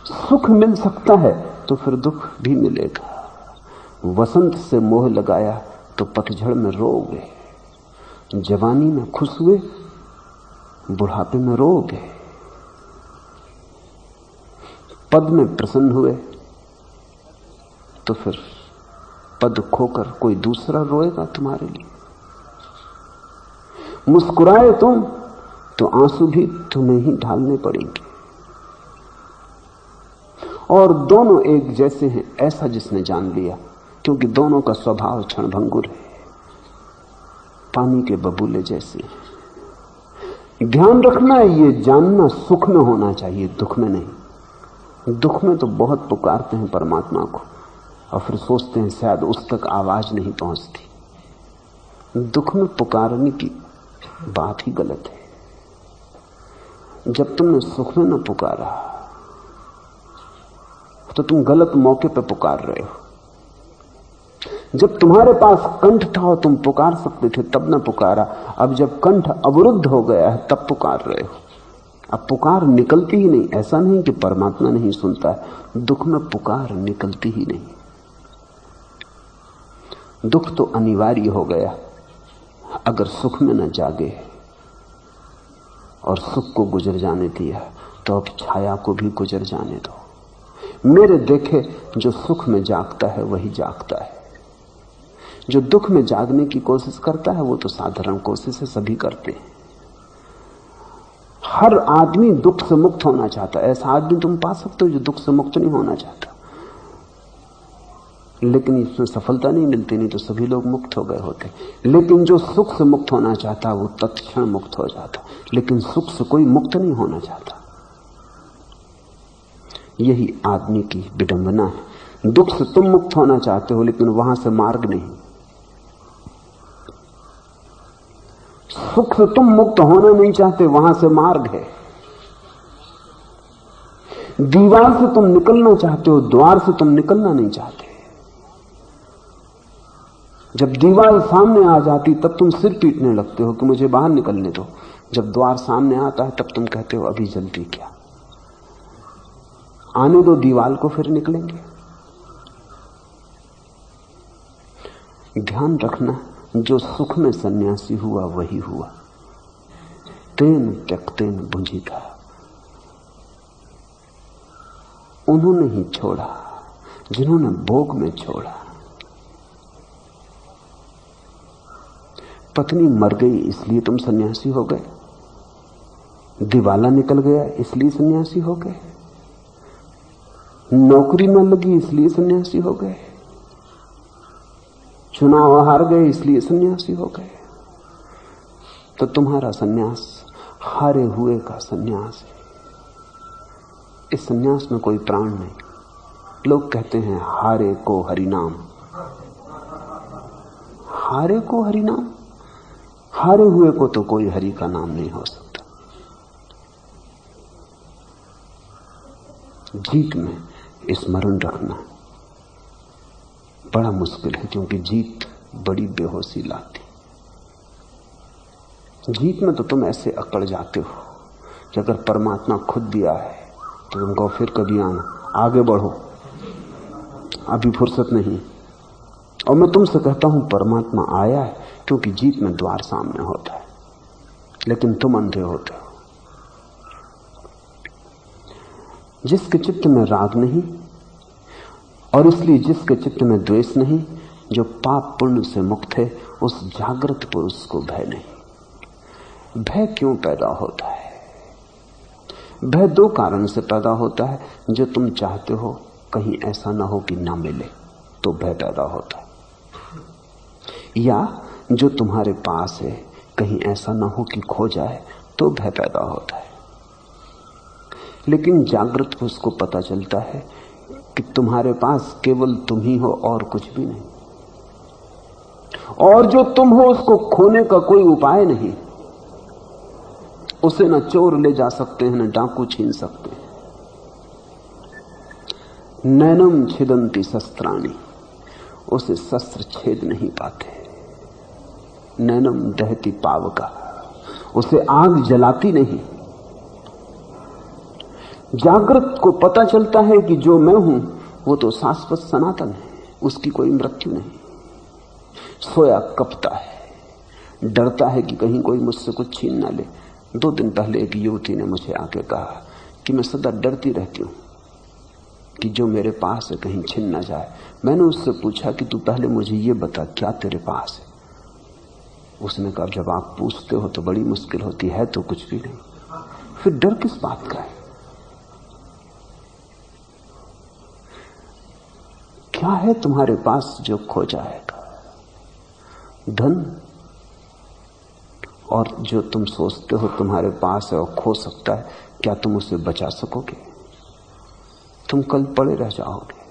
Speaker 2: सुख मिल सकता है तो फिर दुख भी मिलेगा। वसंत से मोह लगाया तो पतझड़ में रोओगे, जवानी में खुश हुए बुढ़ापे में रोओगे, पद में प्रसन्न हुए तो फिर पद खोकर कोई दूसरा रोएगा तुम्हारे लिए। मुस्कुराए तुम तो आंसू भी तुम्हें ही ढालने पड़ेंगे। और दोनों एक जैसे हैं, ऐसा जिसने जान लिया, क्योंकि दोनों का स्वभाव क्षणभंगुर है, पानी के बबूले जैसे। ध्यान रखना, ये जानना सुख में होना चाहिए, दुख में नहीं। दुख में तो बहुत पुकारते हैं परमात्मा को और फिर सोचते हैं शायद उस तक आवाज नहीं पहुंचती। दुख में पुकारने की बात ही गलत है। जब तुमने सुख में न पुकारा तो तुम गलत मौके पर पुकार रहे हो। जब तुम्हारे पास कंठ था और तुम पुकार सकते थे तब न पुकारा, अब जब कंठ अवरुद्ध हो गया है तब पुकार रहे हो। अब पुकार निकलती ही नहीं। ऐसा नहीं कि परमात्मा नहीं सुनता है, दुख में पुकार निकलती ही नहीं। दुख तो अनिवार्य हो गया अगर सुख में न जागे और सुख को गुजर जाने दिया तो अब छाया को भी गुजर जाने दो। मेरे देखे जो सुख में जागता है वही जागता है। जो दुख में जागने की कोशिश करता है वो तो साधारण कोशिश है, सभी करते हैं। हर आदमी दुख से मुक्त होना चाहता है। ऐसा आदमी तुम पा सकते हो जो दुख से मुक्त नहीं होना चाहता, लेकिन इसमें सफलता नहीं मिलती, नहीं तो सभी लोग मुक्त हो गए होते। लेकिन जो सुख से मुक्त होना चाहता वो तत्क्षण मुक्त हो जाता, लेकिन सुख से कोई मुक्त नहीं होना चाहता। यही आदमी की विडंबना है। दुख से तुम मुक्त होना चाहते हो लेकिन वहां से मार्ग नहीं। सुख से तुम मुक्त होना नहीं चाहते, वहां से मार्ग है। दीवार से तुम निकलना चाहते हो, द्वार से तुम निकलना नहीं चाहते। जब दीवार सामने आ जाती तब तुम सिर पीटने लगते हो कि मुझे बाहर निकलने दो। जब द्वार सामने आता है तब तुम कहते हो अभी जल्दी क्या, आने दो दीवार को, फिर निकलेंगे। ध्यान रखना, जो सुख में सन्यासी हुआ वही हुआ। तेन त्यक्तेन भुंजिता, उन्होंने ही छोड़ा जिन्होंने भोग में छोड़ा। पत्नी मर गई इसलिए तुम सन्यासी हो गए, दिवाला निकल गया इसलिए सन्यासी हो गए, नौकरी न लगी इसलिए सन्यासी हो गए, चुनाव हार गए इसलिए सन्यासी हो गए। तो तुम्हारा सन्यास हारे हुए का सन्यास है। इस सन्यास में कोई प्राण नहीं। लोग कहते हैं हारे को हरिनाम। हारे को हरिनाम? हारे हुए को तो कोई हरि का नाम नहीं हो सकता। जीत में स्मरण रखना बड़ा मुश्किल है, क्योंकि जीत बड़ी बेहोशी लाती। जीत में तो तुम ऐसे अकड़ जाते हो कि अगर परमात्मा खुद भी आए तो तुमको फिर कभी आना, आगे बढ़ो, अभी फुर्सत नहीं। और मैं तुमसे कहता हूं परमात्मा आया है क्योंकि जीत में द्वार सामने होता है, लेकिन तुम अंधे होते हो। जिसके चित्त में राग नहीं और इसलिए जिसके चित्त में द्वेष नहीं, जो पाप पुण्य से मुक्त है, उस जागृत पुरुष को भय नहीं। भय क्यों पैदा होता है? भय दो कारण से पैदा होता है। जो तुम चाहते हो कहीं ऐसा ना हो कि ना मिले, तो भय पैदा होता है। या जो तुम्हारे पास है कहीं ऐसा ना हो कि खो जाए, तो भय पैदा होता है। लेकिन जागृत पुरुष को पता चलता है कि तुम्हारे पास केवल तुम ही हो और कुछ भी नहीं, और जो तुम हो उसको खोने का कोई उपाय नहीं। उसे न चोर ले जा सकते हैं, न डाकू छीन सकते हैं। नैनम छिदंती शस्त्राणी, उसे शस्त्र छेद नहीं पाते। नैनम दहती पावका, उसे आग जलाती नहीं। जागृत को पता चलता है कि जो मैं हूं वो तो शाश्वत सनातन है, उसकी कोई मृत्यु नहीं। सोया कपता है, डरता है कि कहीं कोई मुझसे कुछ छीन ना ले। 2 दिन पहले एक युवती ने मुझे आके कहा कि मैं सदा डरती रहती हूं कि जो मेरे पास है कहीं छिन ना जाए। मैंने उससे पूछा कि तू पहले मुझे ये बता, क्या तेरे पास है? उसने कहा जब आप पूछते हो तो बड़ी मुश्किल होती है, तो कुछ भी नहीं। फिर डर किस बात का है? क्या है तुम्हारे पास जो खो जाएगा? धन, और जो तुम सोचते हो तुम्हारे पास है और खो सकता है, क्या तुम उसे बचा सकोगे? तुम कल पड़े रह जाओगे,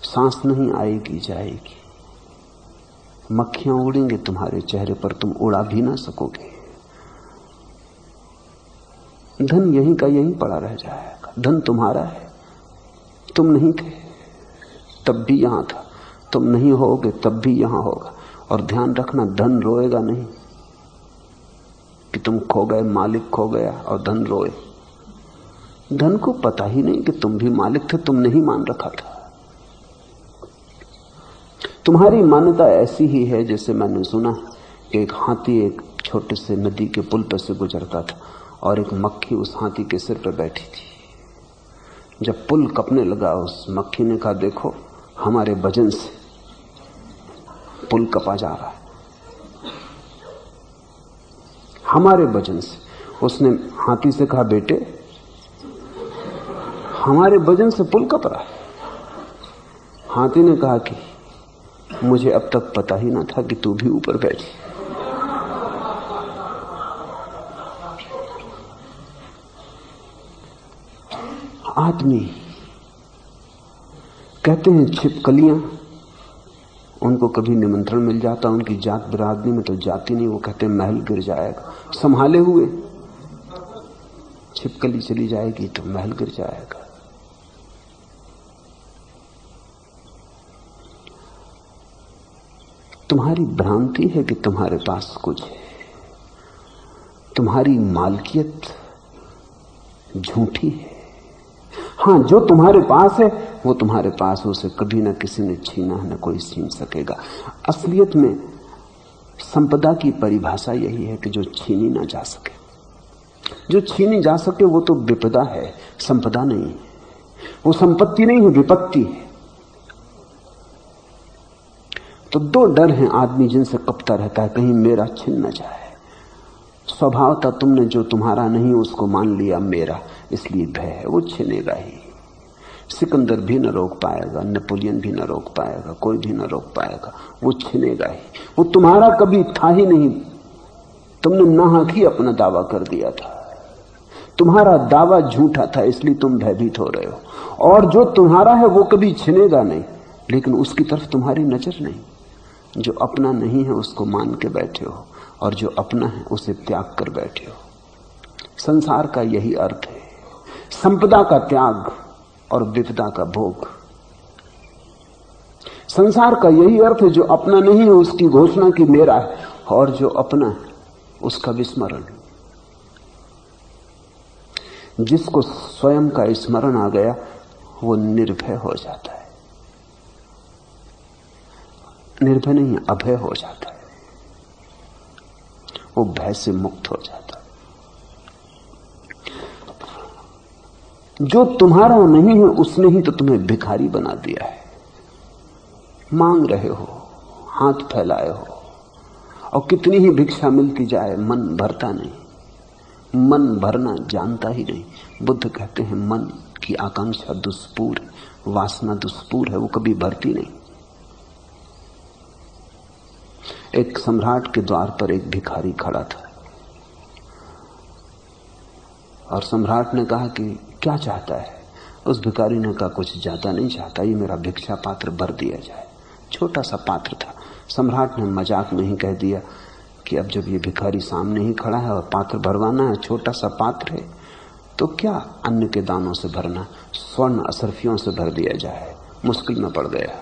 Speaker 2: सांस नहीं आएगी जाएगी, मक्खियां उड़ेंगे तुम्हारे चेहरे पर, तुम उड़ा भी ना सकोगे। धन यहीं का यहीं पड़ा रह जाएगा। धन तुम्हारा है, तुम नहीं थे तब भी यहां था, तुम नहीं होगे तब भी यहां होगा। और ध्यान रखना, धन रोएगा नहीं कि तुम खो गए, मालिक खो गया, और धन रोए। धन को पता ही नहीं कि तुम भी मालिक थे, तुमने ही मान रखा था। तुम्हारी मान्यता ऐसी ही है जैसे मैंने सुना कि एक हाथी एक छोटे से नदी के पुल पर से गुजरता था और एक मक्खी उस हाथी के सिर पर बैठी थी। जब पुल कपने लगा, उस मक्खी ने कहा, देखो हमारे वजन से पुल कपा जा रहा है, हमारे वजन से। उसने हाथी से कहा, बेटे हमारे वजन से पुल कप रहा है। हाथी ने कहा कि मुझे अब तक पता ही ना था कि तू भी ऊपर बैठी। आदमी कहते हैं छिपकलियां, उनको कभी निमंत्रण मिल जाता, उनकी जात बिरादरी में तो जाती नहीं, वो कहते हैं महल गिर जाएगा। संभाले हुए छिपकली चली जाएगी तो महल गिर जाएगा। तुम्हारी भ्रांति है कि तुम्हारे पास कुछ है, तुम्हारी मालकियत झूठी है। हां, जो तुम्हारे पास है वो तुम्हारे पास, उसे कभी ना किसी ने छीना, न कोई छीन सकेगा। असलियत में संपदा की परिभाषा यही है कि जो छीनी ना जा सके। जो छीनी जा सके वो तो विपदा है, संपदा नहीं। वो संपत्ति नहीं है, विपत्ति है। तो दो डर हैं आदमी जिनसे कपता रहता है, कहीं मेरा छिन न जाए। स्वभावतः तुमने जो तुम्हारा नहीं उसको मान लिया मेरा, इसलिए भय है, वो छिनेगा ही। सिकंदर भी न रोक पाएगा, नेपोलियन भी न रोक पाएगा, कोई भी न रोक पाएगा, वो छिनेगा ही। वो तुम्हारा कभी था ही नहीं, तुमने नाहक ही अपना दावा कर दिया था। तुम्हारा दावा झूठा था, इसलिए तुम भयभीत हो रहे हो। और जो तुम्हारा है वो कभी छिनेगा नहीं, लेकिन उसकी तरफ तुम्हारी नजर नहीं। जो अपना नहीं है उसको मान के बैठे हो, और जो अपना है उसे त्याग कर बैठे हो। संसार का यही अर्थ है, संपदा का त्याग और विपदा का भोग। संसार का यही अर्थ है, जो अपना नहीं है उसकी घोषणा की मेरा है, और जो अपना है उसका विस्मरण। जिसको स्वयं का स्मरण आ गया वो निर्भय हो जाता है। निर्भय नहीं, अभय हो जाता है। वो भय से मुक्त हो जाता है। जो तुम्हारा नहीं है उसने ही तो तुम्हें भिखारी बना दिया है। मांग रहे हो, हाथ फैलाए हो, और कितनी ही भिक्षा मिलती जाए मन भरता नहीं। मन भरना जानता ही नहीं। बुद्ध कहते हैं मन की आकांक्षा दुष्पूर, वासना दुष्पूर है, वो कभी भरती नहीं। एक सम्राट के द्वार पर एक भिखारी खड़ा था, और सम्राट ने कहा कि क्या चाहता है। उस भिखारी ने कहा कुछ ज्यादा नहीं चाहता, ये मेरा भिक्षा पात्र भर दिया जाए। छोटा सा पात्र था। सम्राट ने मजाक में ही कह दिया कि अब जब ये भिखारी सामने ही खड़ा है और पात्र भरवाना है, छोटा सा पात्र है, तो क्या अन्न के दानों से भरना, स्वर्ण असरफियों से भर दिया जाए। मुश्किल में पड़ गया।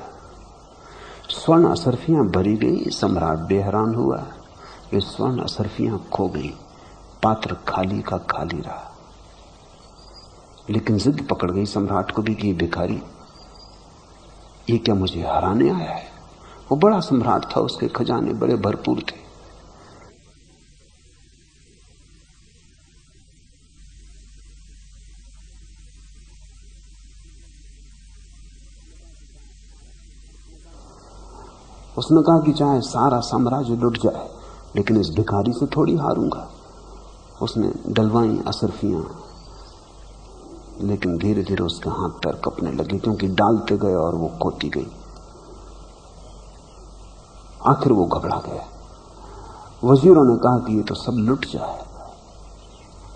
Speaker 2: स्वर्ण असरफियां भरी गई। सम्राट बेहरान हुआ, ये स्वर्ण असरफियां खो गई, पात्र खाली का खाली रहा। लेकिन जिद पकड़ गई सम्राट को भी कि भिखारी ये क्या मुझे हराने आया है। वो बड़ा सम्राट था, उसके खजाने बड़े भरपूर थे। उसने कहा कि चाहे सारा साम्राज्य लुट जाए, लेकिन इस भिखारी से थोड़ी हारूंगा। उसने डलवाई असरफियां, लेकिन धीरे धीरे उसके हाथ पैर कपने लगे, क्योंकि डालते गए और वो खोती गई। आखिर वो घबरा गया। वजीरों ने कहा कि ये तो सब लुट जाए,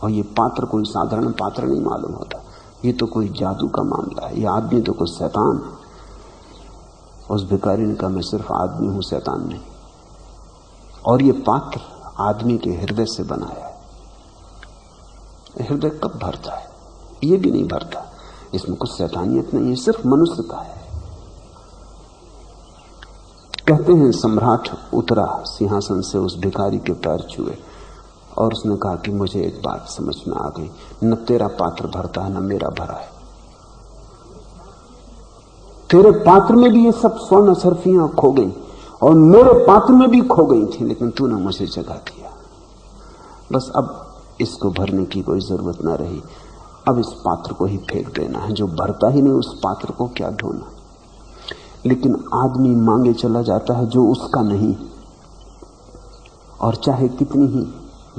Speaker 2: और ये पात्र कोई साधारण पात्र नहीं मालूम होता, ये तो कोई जादू का मामला है, ये आदमी तो कोई शैतान है। उस भिखारी ने कहा मैं सिर्फ आदमी हूं, शैतान नहीं। और ये पात्र आदमी के हृदय से बनाया है। हृदय कब भरता है? ये भी नहीं भरता। इसमें कुछ शैतानियत नहीं है, सिर्फ मनुष्य का है। कहते हैं सम्राट उतरा सिंहासन से, उस भिखारी के पैर छुए और उसने कहा कि मुझे एक बात समझ में आ गई, न तेरा पात्र भरता है न मेरा भरा है। तेरे पात्र में भी ये सब स्वर्ण सरफियां खो गई और मेरे पात्र में भी खो गई थी, लेकिन तूने मुझे जगा दिया। बस अब इसको भरने की कोई जरूरत ना रही, अब इस पात्र को ही फेंक देना है। जो भरता ही नहीं उस पात्र को क्या ढोना। लेकिन आदमी मांगे चला जाता है जो उसका नहीं, और चाहे कितनी ही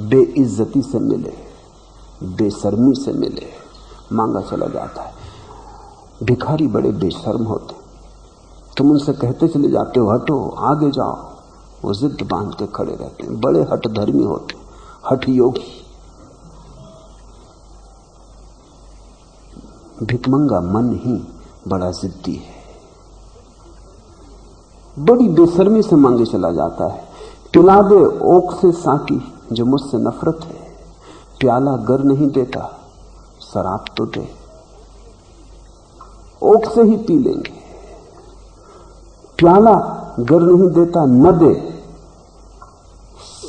Speaker 2: बेइज्जती से मिले, बेशर्मी से मिले, मांगा चला जाता है। भिखारी बड़े बेशर्म होते, तुम उनसे कहते चले जाते हो हटो आगे जाओ, वो जिद बांध के खड़े रहते हैं। बड़े हठ धर्मी होते, हठ योगी। भिकमंगा मन ही बड़ा जिद्दी है, बड़ी बेशर्मी से मांगे चला जाता है। पिला दे ओक से साकी जो मुझसे नफरत है, प्याला गर नहीं देता शराब तो दे। ओक से ही पी लेंगे, प्याला गर नहीं देता न दे,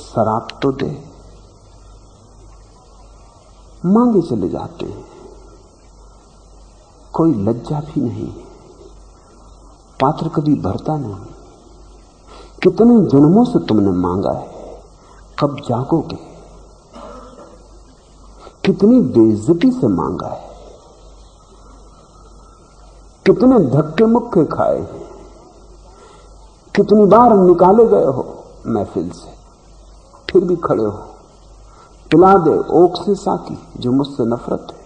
Speaker 2: शराब तो दे। मांगे चले जाते हैं, कोई लज्जा भी नहीं, पात्र कभी भरता नहीं। कितने जन्मों से तुमने मांगा है, कब जागोगे? कितनी बेइज्जती से मांगा है, कितने धक्के मुक्के खाए हैं, कितनी बार निकाले गए हो महफिल से, फिर भी खड़े हो। पिला दे ओक से साकी जो मुझसे नफरत है,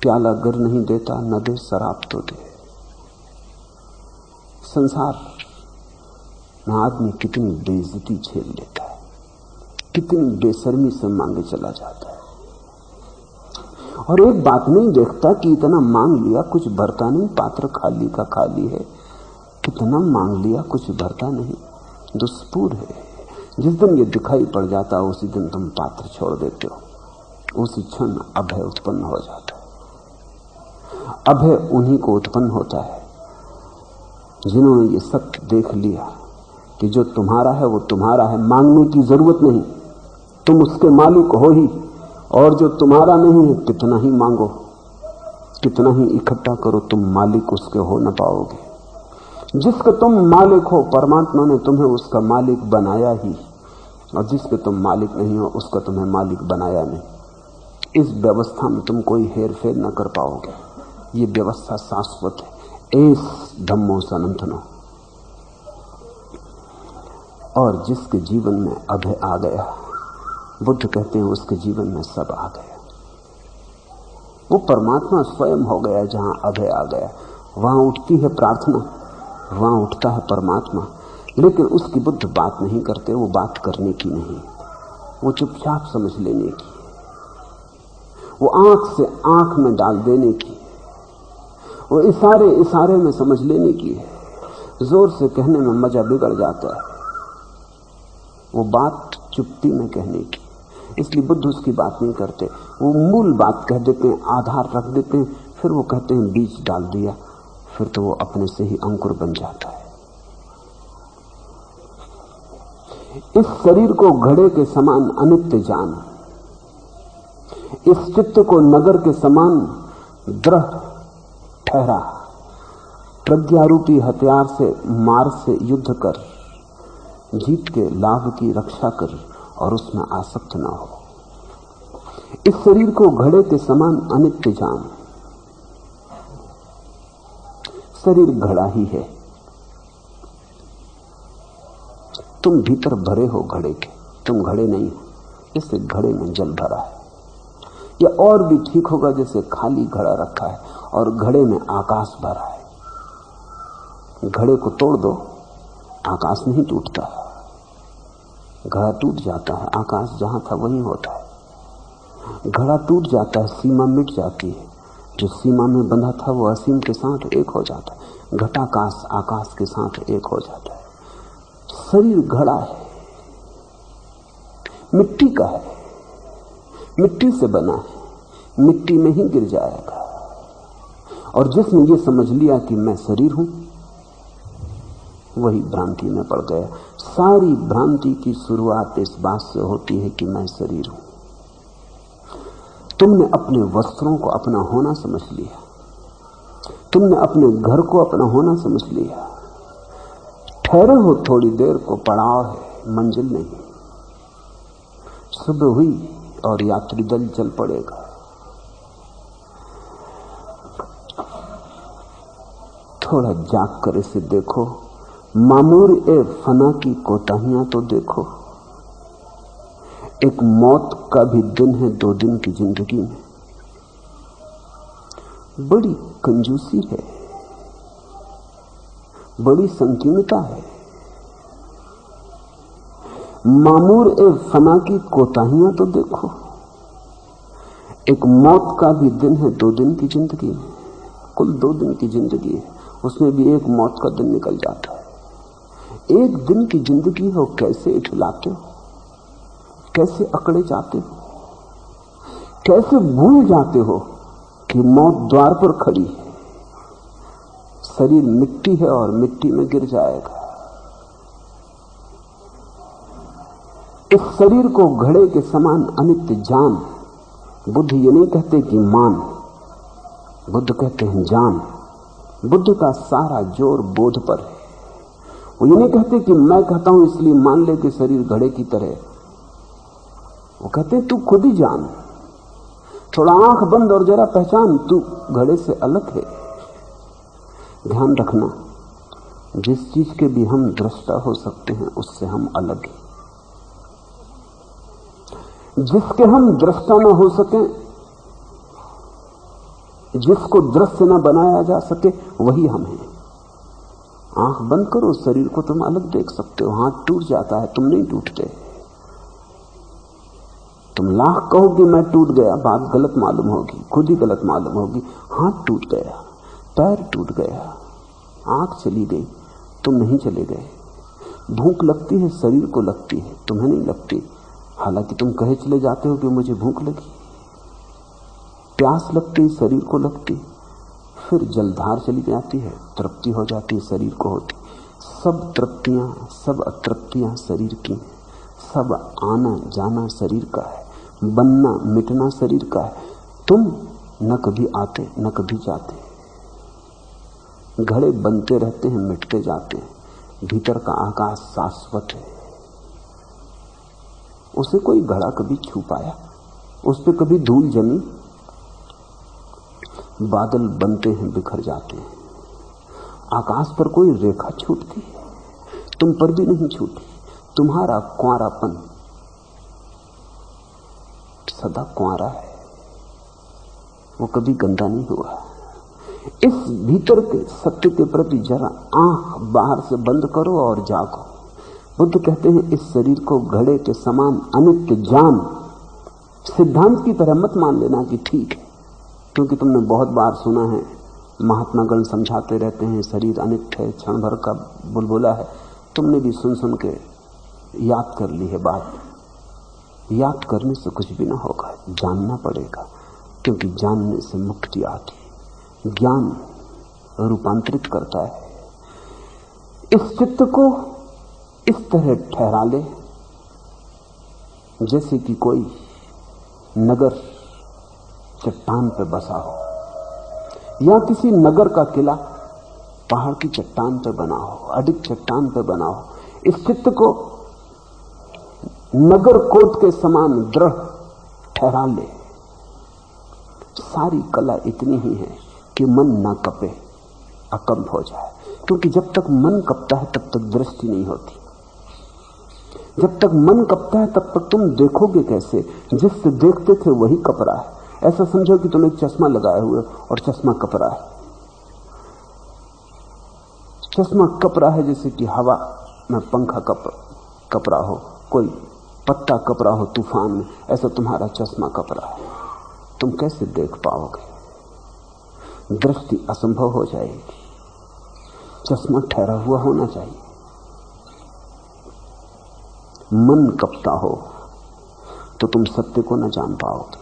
Speaker 2: प्याला गर नहीं देता न दे शराब तो दे। संसार में आदमी कितनी बेइज्जती झेल लेता है, कितनी बेशर्मी से मांगे चला जाता है, और एक बात नहीं देखता कि इतना मांग लिया कुछ भरता नहीं, पात्र खाली का खाली है। कितना मांग लिया कुछ भरता नहीं, दुष्पूर है। जिस दिन ये दिखाई पड़ जाता है उसी दिन तुम पात्र छोड़ देते हो, उसी क्षण अभय उत्पन्न हो जाता है। अभय उन्हीं को उत्पन्न होता है जिन्होंने ये सत्य देख लिया कि जो तुम्हारा है वो तुम्हारा है, मांगने की जरूरत नहीं, तुम उसके मालिक हो ही। और जो तुम्हारा नहीं है कितना ही मांगो, कितना ही इकट्ठा करो, तुम मालिक उसके हो न पाओगे। जिसके तुम मालिक हो परमात्मा ने तुम्हें उसका मालिक बनाया ही, और जिसके तुम मालिक नहीं हो उसका तुम्हें मालिक बनाया नहीं। इस व्यवस्था में तुम कोई हेर फेर न कर पाओगे। ये व्यवस्था शाश्वत है। एस धम्मो सनातनो। और जिसके जीवन में अभय आ गया, बुद्ध कहते हैं उसके जीवन में सब आ गया। वो परमात्मा स्वयं हो गया। जहां अभय आ गया वहां उठती है प्रार्थना, वहां उठता है परमात्मा। लेकिन उसकी बुद्ध बात नहीं करते, वो बात करने की नहीं, वो चुपचाप समझ लेने की, वो आंख से आंख में डाल देने की, वो इशारे इशारे में समझ लेने की है। जोर से कहने में मजा बिगड़ जाता है, वो बात चुप्पी में कहने की। इसलिए बुद्ध उसकी बात नहीं करते, वो मूल बात कह देते हैं, आधार रख देते हैं, फिर वो कहते हैं बीज डाल दिया, फिर तो वो अपने से ही अंकुर बन जाता है। इस शरीर को घड़े के समान अनित्य जान, इस चित्त को नगर के समान दृढ़ ठहरा। प्रज्ञारूपी हथियार से मार से युद्ध कर, जीत के लाभ की रक्षा कर और उसमें आसक्त ना हो। इस शरीर को घड़े के समान अनित्य जान। शरीर घड़ा ही है, तुम भीतर भरे हो घड़े के, तुम घड़े नहीं हो। जैसे घड़े में जल भरा है, या और भी ठीक होगा जैसे खाली घड़ा रखा है और घड़े में आकाश भरा है। घड़े को तोड़ दो, आकाश नहीं टूटता, घड़ा टूट जाता है, आकाश जहां था वहीं होता है। घड़ा टूट जाता है, सीमा मिट जाती है, जो सीमा में बंधा था वो असीम के साथ एक हो जाता है। घटाकाश आकाश के साथ एक हो जाता है। शरीर घड़ा है, मिट्टी का है, मिट्टी से बना है, मिट्टी में ही गिर जाएगा। और जिसने ये समझ लिया कि मैं शरीर हूं, वही भ्रांति में पड़ गया। सारी भ्रांति की शुरुआत इस बात से होती है कि मैं शरीर हूं। तुमने अपने वस्त्रों को अपना होना समझ लिया, तुमने अपने घर को अपना होना समझ लिया। ठहरे हो थोड़ी देर को, पड़ाव है, मंजिल नहीं। सुबह हुई और यात्री दल चल पड़ेगा। थोड़ा जाग कर इसे देखो, मामूर ए फना की कोताहियां तो देखो। एक मौत का भी दिन है 2 दिन की जिंदगी में। बड़ी कंजूसी है, बड़ी संकीर्णता है। मामूर ए फना की कोताहियां तो देखो। एक मौत का भी दिन है 2 दिन की जिंदगी में। कुल 2 दिन की जिंदगी है, उसमें भी एक मौत का दिन निकल जाता है। एक दिन की जिंदगी हो, कैसे इठलाते हो, कैसे अकड़े जाते हो, कैसे भूल जाते हो कि मौत द्वार पर खड़ी है। शरीर मिट्टी है और मिट्टी में गिर जाएगा। इस शरीर को घड़े के समान अनित्य जान। बुद्ध ये नहीं कहते कि मान, बुद्ध कहते हैं जान। बुद्ध का सारा जोर बोध पर है। वो ये नहीं कहते कि मैं कहता हूं इसलिए मान ले कि शरीर घड़े की तरह। वो कहते तू खुद ही जान, थोड़ा आंख बंद और जरा पहचान, तू घड़े से अलग है। ध्यान रखना, जिस चीज के भी हम दृष्टा हो सकते हैं उससे हम अलग हैं। जिसके हम दृष्टा न हो सके, जिसको दृश्य न बनाया जा सके, वही हम हैं। आंख बंद करो, शरीर को तुम अलग देख सकते हो। हाथ टूट जाता है, तुम नहीं टूटते। तुम लाख कहो कि मैं टूट गया, बात गलत मालूम होगी, खुद ही गलत मालूम होगी। हाथ टूट गया, पैर टूट गया, आंख चली गई, तुम नहीं चले गए। भूख लगती है, शरीर को लगती है, तुम्हें नहीं लगती। हालांकि तुम कहे चले जाते हो कि मुझे भूख लगी। प्यास लगती, शरीर को लगती, फिर जलधार चली जाती है, तृप्ति हो जाती है, शरीर को होती। सब तृप्तियां, सब अतृप्तियां शरीर की, सब आना जाना शरीर का है, बनना मिटना शरीर का है। तुम न कभी आते न कभी जाते। घड़े बनते रहते हैं, मिटते जाते हैं। भीतर का आकाश शाश्वत है, उसे कोई घड़ा कभी छू पाया? उस पर कभी धूल जमी? बादल बनते हैं, बिखर जाते हैं। आकाश पर कोई रेखा छूटती है? तुम पर भी नहीं छूटी। तुम्हारा कुंवारापन सदा कुंवारा है, वो कभी गंदा नहीं हुआ। इस भीतर के सत्य के प्रति जरा आंख बाहर से बंद करो और जागो। बुद्ध कहते हैं इस शरीर को घड़े के समान अनित्य जान। सिद्धांत की तरह मत मान लेना कि ठीक है, क्योंकि तुमने बहुत बार सुना है, महात्मा गण समझाते रहते हैं शरीर अनित्य है, क्षण भर का बुलबुला है। तुमने भी सुन सुन के याद कर ली है बात। याद करने से कुछ भी ना होगा, जानना पड़ेगा, क्योंकि जानने से मुक्ति आती है। ज्ञान रूपांतरित करता है। इस चित्त को इस तरह ठहरा ले जैसे कि कोई नगर चट्टान पर बसा हो, या किसी नगर का किला पहाड़ की चट्टान पर बना हो, अडिग चट्टान पर बना हो। इस चित्त को नगर कोट के समान दृढ़ ठहरा ले। सारी कला इतनी ही है कि मन ना कपे, अकंप हो जाए। क्योंकि जब तक मन कपता है तब तक दृष्टि नहीं होती। जब तक मन कपता है तब तक तुम देखोगे कैसे? जिससे देखते थे वही कप रहा है। ऐसा समझो कि तुम एक चश्मा लगाए हुए और चश्मा कप रहा है। चश्मा कप रहा है जैसे कि हवा में पंखा कप रहा हो, कोई पत्ता कप रहा हो तूफान में, ऐसा तुम्हारा चश्मा कप रहा है। तुम कैसे देख पाओगे? दृष्टि असंभव हो जाएगी। चश्मा ठहरा हुआ होना चाहिए। मन कपता हो तो तुम सत्य को न जान पाओगे।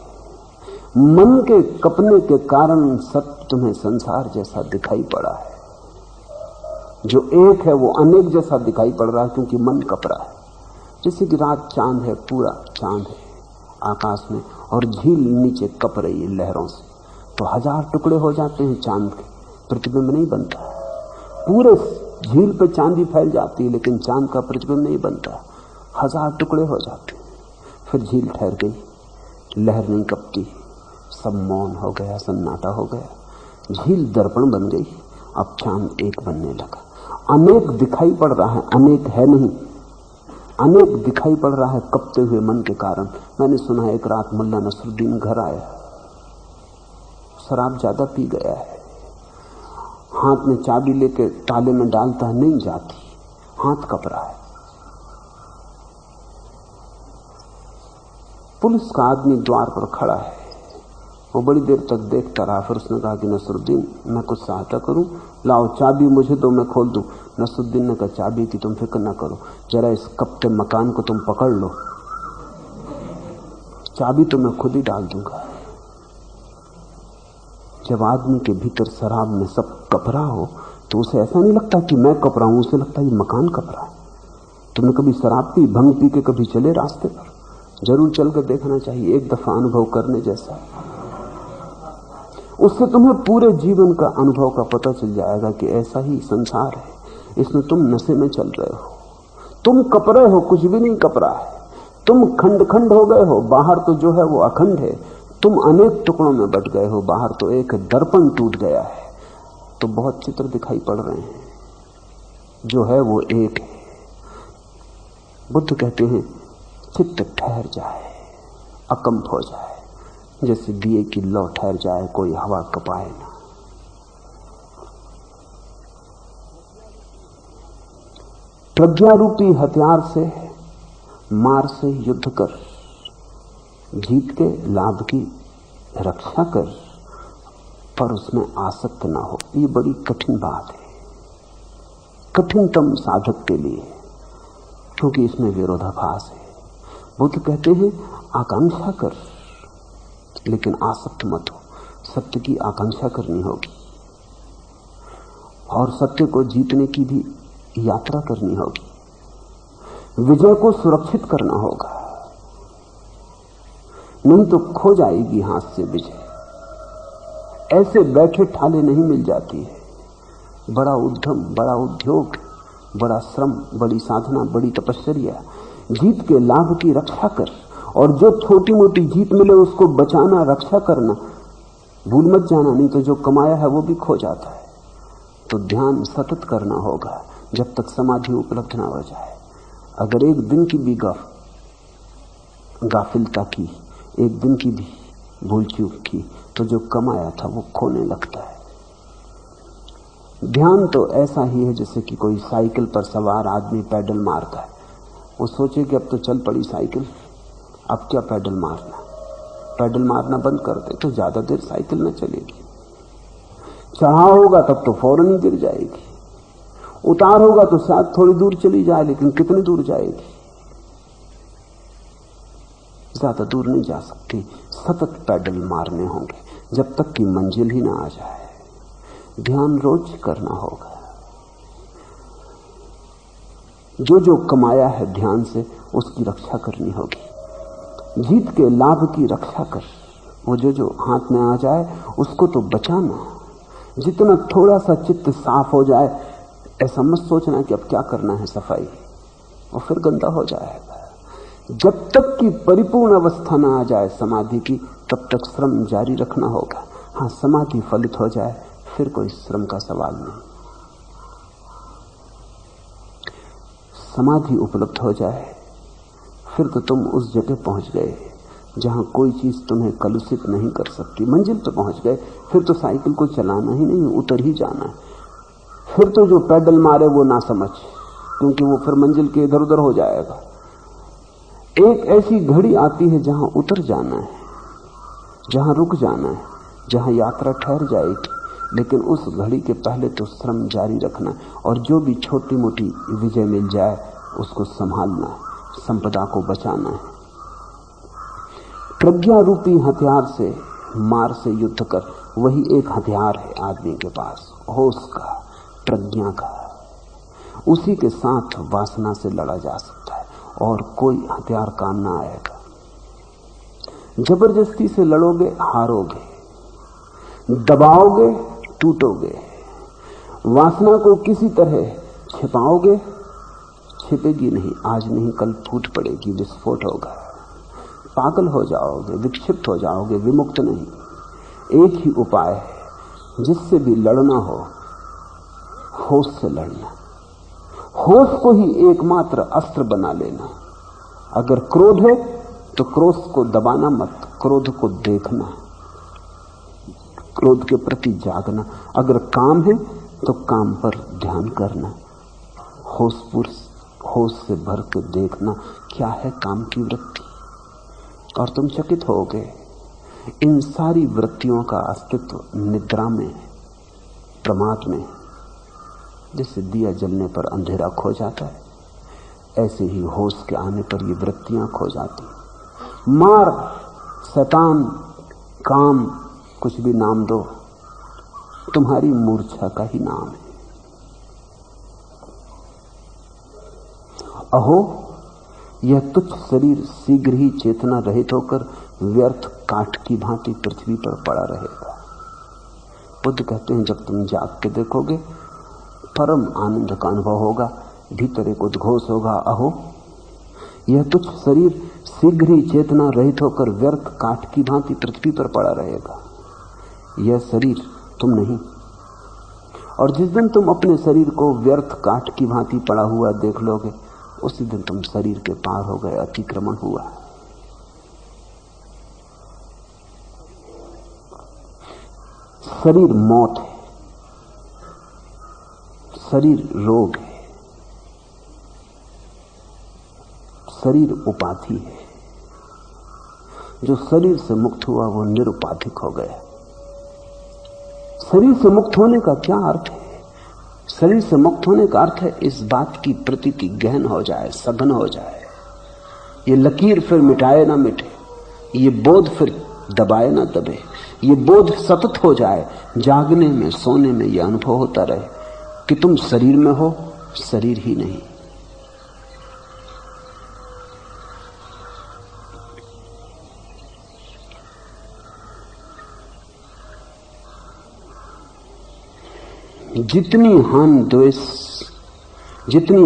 Speaker 2: मन के कपने के कारण सत्य तुम्हें संसार जैसा दिखाई पड़ा है। जो एक है वो अनेक जैसा दिखाई पड़ रहा है क्योंकि मन कपरा है। जैसे कि रात चांद है, पूरा चांद है आकाश में और झील नीचे कप रही है लहरों से, तो 1000 टुकड़े हो जाते हैं चांद के, प्रतिबिंब नहीं बनता। पूरे झील पे चांदी फैल जाती है लेकिन चांद का प्रतिबिंब नहीं बनता। 1000 टुकड़े हो जाते हैं, फिर झील ठहर गई, लहर नहीं कपती, सब मौन हो गया, सन्नाटा हो गया, झील दर्पण बन गई। अब चांद एक बनने लगा। अनेक दिखाई पड़ रहा है, अनेक है नहीं, अनेक दिखाई पड़ रहा है कपते हुए मन के कारण। मैंने सुना है एक रात मुल्ला नसरुद्दीन घर आया, शराब ज्यादा पी गया है, हाथ में चाबी लेके ताले में डालता है, नहीं जाती, हाथ कप रहा है। पुलिस का आदमी द्वार पर खड़ा है, वो बड़ी देर तक देखता रहा। फिर उसने कहा कि नसरुद्दीन, मैं कुछ सहायता करूं? लाओ चाबी मुझे दो, मैं खोल दूं। नसरुद्दीन ने कहा, चाबी की तुम फिक्र न करो, जरा इस कपते मकान को तुम पकड़ लो, चाबी तो मैं खुद ही डाल दूंगा। जब आदमी के भीतर शराब में सब कपरा हो तो उसे ऐसा नहीं लगता कि मैं कपरा हूं, उसे लगता है ये मकान कपरा है। तुमने कभी शराब पी, भंग पी के कभी चले रास्ते पर? जरूर चलकर देखना चाहिए, एक दफा अनुभव करने जैसा। उससे तुम्हें पूरे जीवन का अनुभव का पता चल जाएगा कि ऐसा ही संसार है, इसमें तुम नशे में चल रहे हो, तुम कपरे हो, कुछ भी नहीं कपरा है, तुम खंड खंड हो गए हो, बाहर तो जो है वो अखंड है, तुम अनेक टुकड़ों में बट गए हो, बाहर तो एक दर्पण टूट गया है। तो बहुत चित्र दिखाई पड़ रहे हैं, जो है वो एक है। बुद्ध कहते हैं चित्त ठहर जाए, अकंप हो जाए, जैसे दिए की लौ ठहर जाए, कोई हवा कपाए ना। प्रज्ञा रूपी हथियार से मार से युद्ध कर, जीत के लाभ की रक्षा कर, पर उसमें आसक्त ना हो। ये बड़ी कठिन बात है, कठिनतम साधक के लिए, क्योंकि इसमें विरोधाभास है। बुद्ध कहते हैं आकांक्षा कर, लेकिन आसक्त मत हो। सत्य की आकांक्षा करनी होगी और सत्य को जीतने की भी यात्रा करनी होगी। विजय को सुरक्षित करना होगा, नहीं तो खो जाएगी हाथ से विजय। ऐसे बैठे ठाले नहीं मिल जाती है। बड़ा उद्यम, बड़ा उद्योग, बड़ा श्रम, बड़ी साधना, बड़ी तपस्या, जीत के लाभ की रक्षा कर, और जो छोटी मोटी जीत मिले उसको बचाना, रक्षा करना भूल मत जाना, नहीं तो जो कमाया है वो भी खो जाता है। तो ध्यान सतत करना होगा जब तक समाधि उपलब्ध ना हो जाए। अगर एक दिन की भी गाफिलता की, एक दिन की भी भूल चूक की, तो जो कमाया था वो खोने लगता है। ध्यान तो ऐसा ही है जैसे कि कोई साइकिल पर सवार आदमी पैडल मारता है। वो सोचे कि अब तो चल पड़ी साइकिल, अब क्या पैडल मारना, पैडल मारना बंद कर दे तो ज्यादा देर साइकिल न चलेगी। चढ़ाव होगा तब तो फौरन ही गिर जाएगी, उतार होगा तो शायद थोड़ी दूर चली जाए, लेकिन कितनी दूर जाएगी? ज्यादा दूर नहीं जा सकती। सतत पैडल मारने होंगे जब तक कि मंजिल ही ना आ जाए। ध्यान रोज करना होगा। जो जो कमाया है ध्यान से उसकी रक्षा करनी होगी। जीत के लाभ की रक्षा कर, वो जो जो हाथ में आ जाए उसको तो बचाना। जितना थोड़ा सा चित्त साफ हो जाए, ऐसा मत सोचना कि अब क्या करना है सफाई, और फिर गंदा हो जाएगा। जब तक कि परिपूर्ण अवस्था ना आ जाए समाधि की, तब तक श्रम जारी रखना होगा। हाँ, समाधि फलित हो जाए फिर कोई श्रम का सवाल नहीं। समाधि उपलब्ध हो जाए फिर तो तुम उस जगह पहुंच गए जहां कोई चीज तुम्हें कलुषित नहीं कर सकती। मंजिल पे पहुंच गए, फिर तो साइकिल को चलाना ही नहीं, उतर ही जाना है। फिर तो जो पैडल मारे वो ना समझ, क्योंकि वो फिर मंजिल के इधर उधर हो जाएगा। एक ऐसी घड़ी आती है जहां उतर जाना है, जहां रुक जाना है, जहां यात्रा ठहर जाएगी, लेकिन उस घड़ी के पहले तो श्रम जारी रखना है, और जो भी छोटी मोटी विजय मिल जाए उसको संभालना है, संपदा को बचाना है। प्रज्ञा रूपी हथियार से मार से युद्ध कर, वही एक हथियार है आदमी के पास, होश का, प्रज्ञा का। उसी के साथ वासना से लड़ा जा सकता है और कोई हथियार काम ना आएगा। जबरदस्ती से लड़ोगे, हारोगे, दबाओगे, टूटोगे। वासना को किसी तरह छिपाओगे, छिपेगी नहीं, आज नहीं कल फूट पड़ेगी, विस्फोट होगा, पागल हो जाओगे, विक्षिप्त हो जाओगे, विमुक्त नहीं। एक ही उपाय है, जिससे भी लड़ना हो, होश से लड़ना, होश को ही एकमात्र अस्त्र बना लेना। अगर क्रोध है तो क्रोध को दबाना मत, क्रोध को देखना, क्रोध के प्रति जागना। अगर काम है तो काम पर ध्यान करना, होश से भर के देखना क्या है काम की वृत्ति। और तुम चकित होगे, इन सारी वृत्तियों का अस्तित्व निद्रा में, प्रमाद में। जैसे दिया जलने पर अंधेरा खो जाता है, ऐसे ही होश के आने पर ये वृत्तियां खो जाती। मार, शैतान, काम, कुछ भी नाम दो, तुम्हारी मूर्छा का ही नाम है। अहो, यह तुच्छ शरीर शीघ्र ही चेतना रहित होकर व्यर्थ काठ की भांति पृथ्वी पर पड़ा रहेगा। बुद्ध कहते हैं, जब तुम जाग के देखोगे, परम आनंद का अनुभव होगा, भीतर एक उद्घोष होगा, अहो, यह तुच्छ शरीर शीघ्र ही चेतना रहित होकर व्यर्थ काठ की भांति पृथ्वी पर पड़ा रहेगा। यह शरीर तुम नहीं। और जिस दिन तुम अपने शरीर को व्यर्थ काठ की भांति पड़ा हुआ देख लोगे, उसी दिन तुम शरीर के पार हो गए, अतिक्रमण हुआ। शरीर मौत है, शरीर रोग है, शरीर उपाधि है। जो शरीर से मुक्त हुआ वो निरुपाधिक हो गया। शरीर से मुक्त होने का क्या अर्थ है? शरीर से मुक्त होने का अर्थ है इस बात की प्रतीति गहन हो जाए, सघन हो जाए, ये लकीर फिर मिटाए ना मिटे, ये बोध फिर दबाए ना दबे, ये बोध सतत हो जाए। जागने में, सोने में यह अनुभव होता रहे कि तुम शरीर में हो, शरीर ही नहीं। जितनी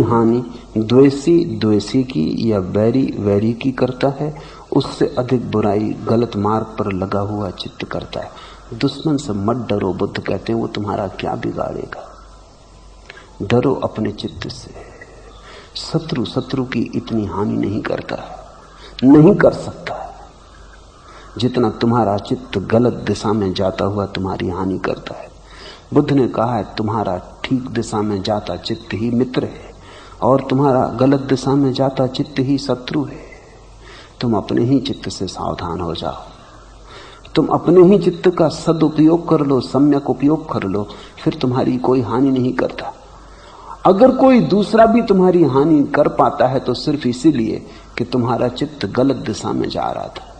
Speaker 2: हानि द्वेषी द्वेषी की या बैरी वैरी की करता है, उससे अधिक बुराई गलत मार्ग पर लगा हुआ चित्त करता है। दुश्मन से मत डरो, बुद्ध कहते हैं, वो तुम्हारा क्या बिगाड़ेगा। डरो अपने चित्त से। शत्रु की इतनी हानि नहीं करता, नहीं कर सकता जितना तुम्हारा चित्त गलत दिशा में जाता हुआ तुम्हारी हानि करता है। बुद्ध ने कहा है, तुम्हारा ठीक दिशा में जाता चित्त ही मित्र है और तुम्हारा गलत दिशा में जाता चित्त ही शत्रु है। तुम अपने ही चित्त से सावधान हो जाओ, तुम अपने ही चित्त का सदुपयोग कर लो, सम्यक उपयोग कर लो, फिर तुम्हारी कोई हानि नहीं करता। अगर कोई दूसरा भी तुम्हारी हानि कर पाता है तो सिर्फ इसीलिए कि तुम्हारा चित्त गलत दिशा में जा रहा था,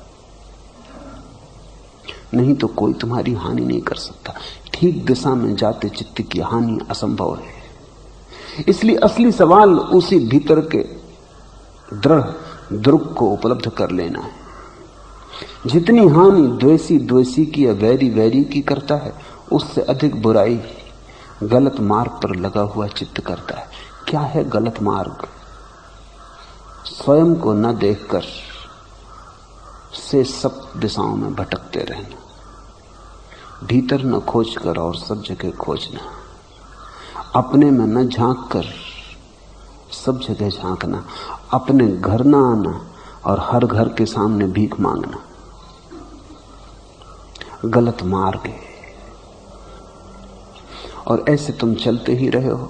Speaker 2: नहीं तो कोई तुम्हारी हानि नहीं कर सकता। ठीक दिशा में जाते चित्त की हानि असंभव है। इसलिए असली सवाल उसी भीतर के दृढ़ द्रुक को उपलब्ध कर लेना है। जितनी हानि द्वेषी द्वेषी की या वैरी वैरी की करता है, उससे अधिक बुराई गलत मार्ग पर लगा हुआ चित्त करता है। क्या है गलत मार्ग? स्वयं को न देखकर से सब दिशाओं में भटकते रहना, भीतर न खोज कर और सब जगह खोजना, अपने में न झांक कर सब जगह झांकना, अपने घर न आना और हर घर के सामने भीख मांगना गलत मार्ग है। और ऐसे तुम चलते ही रहे हो।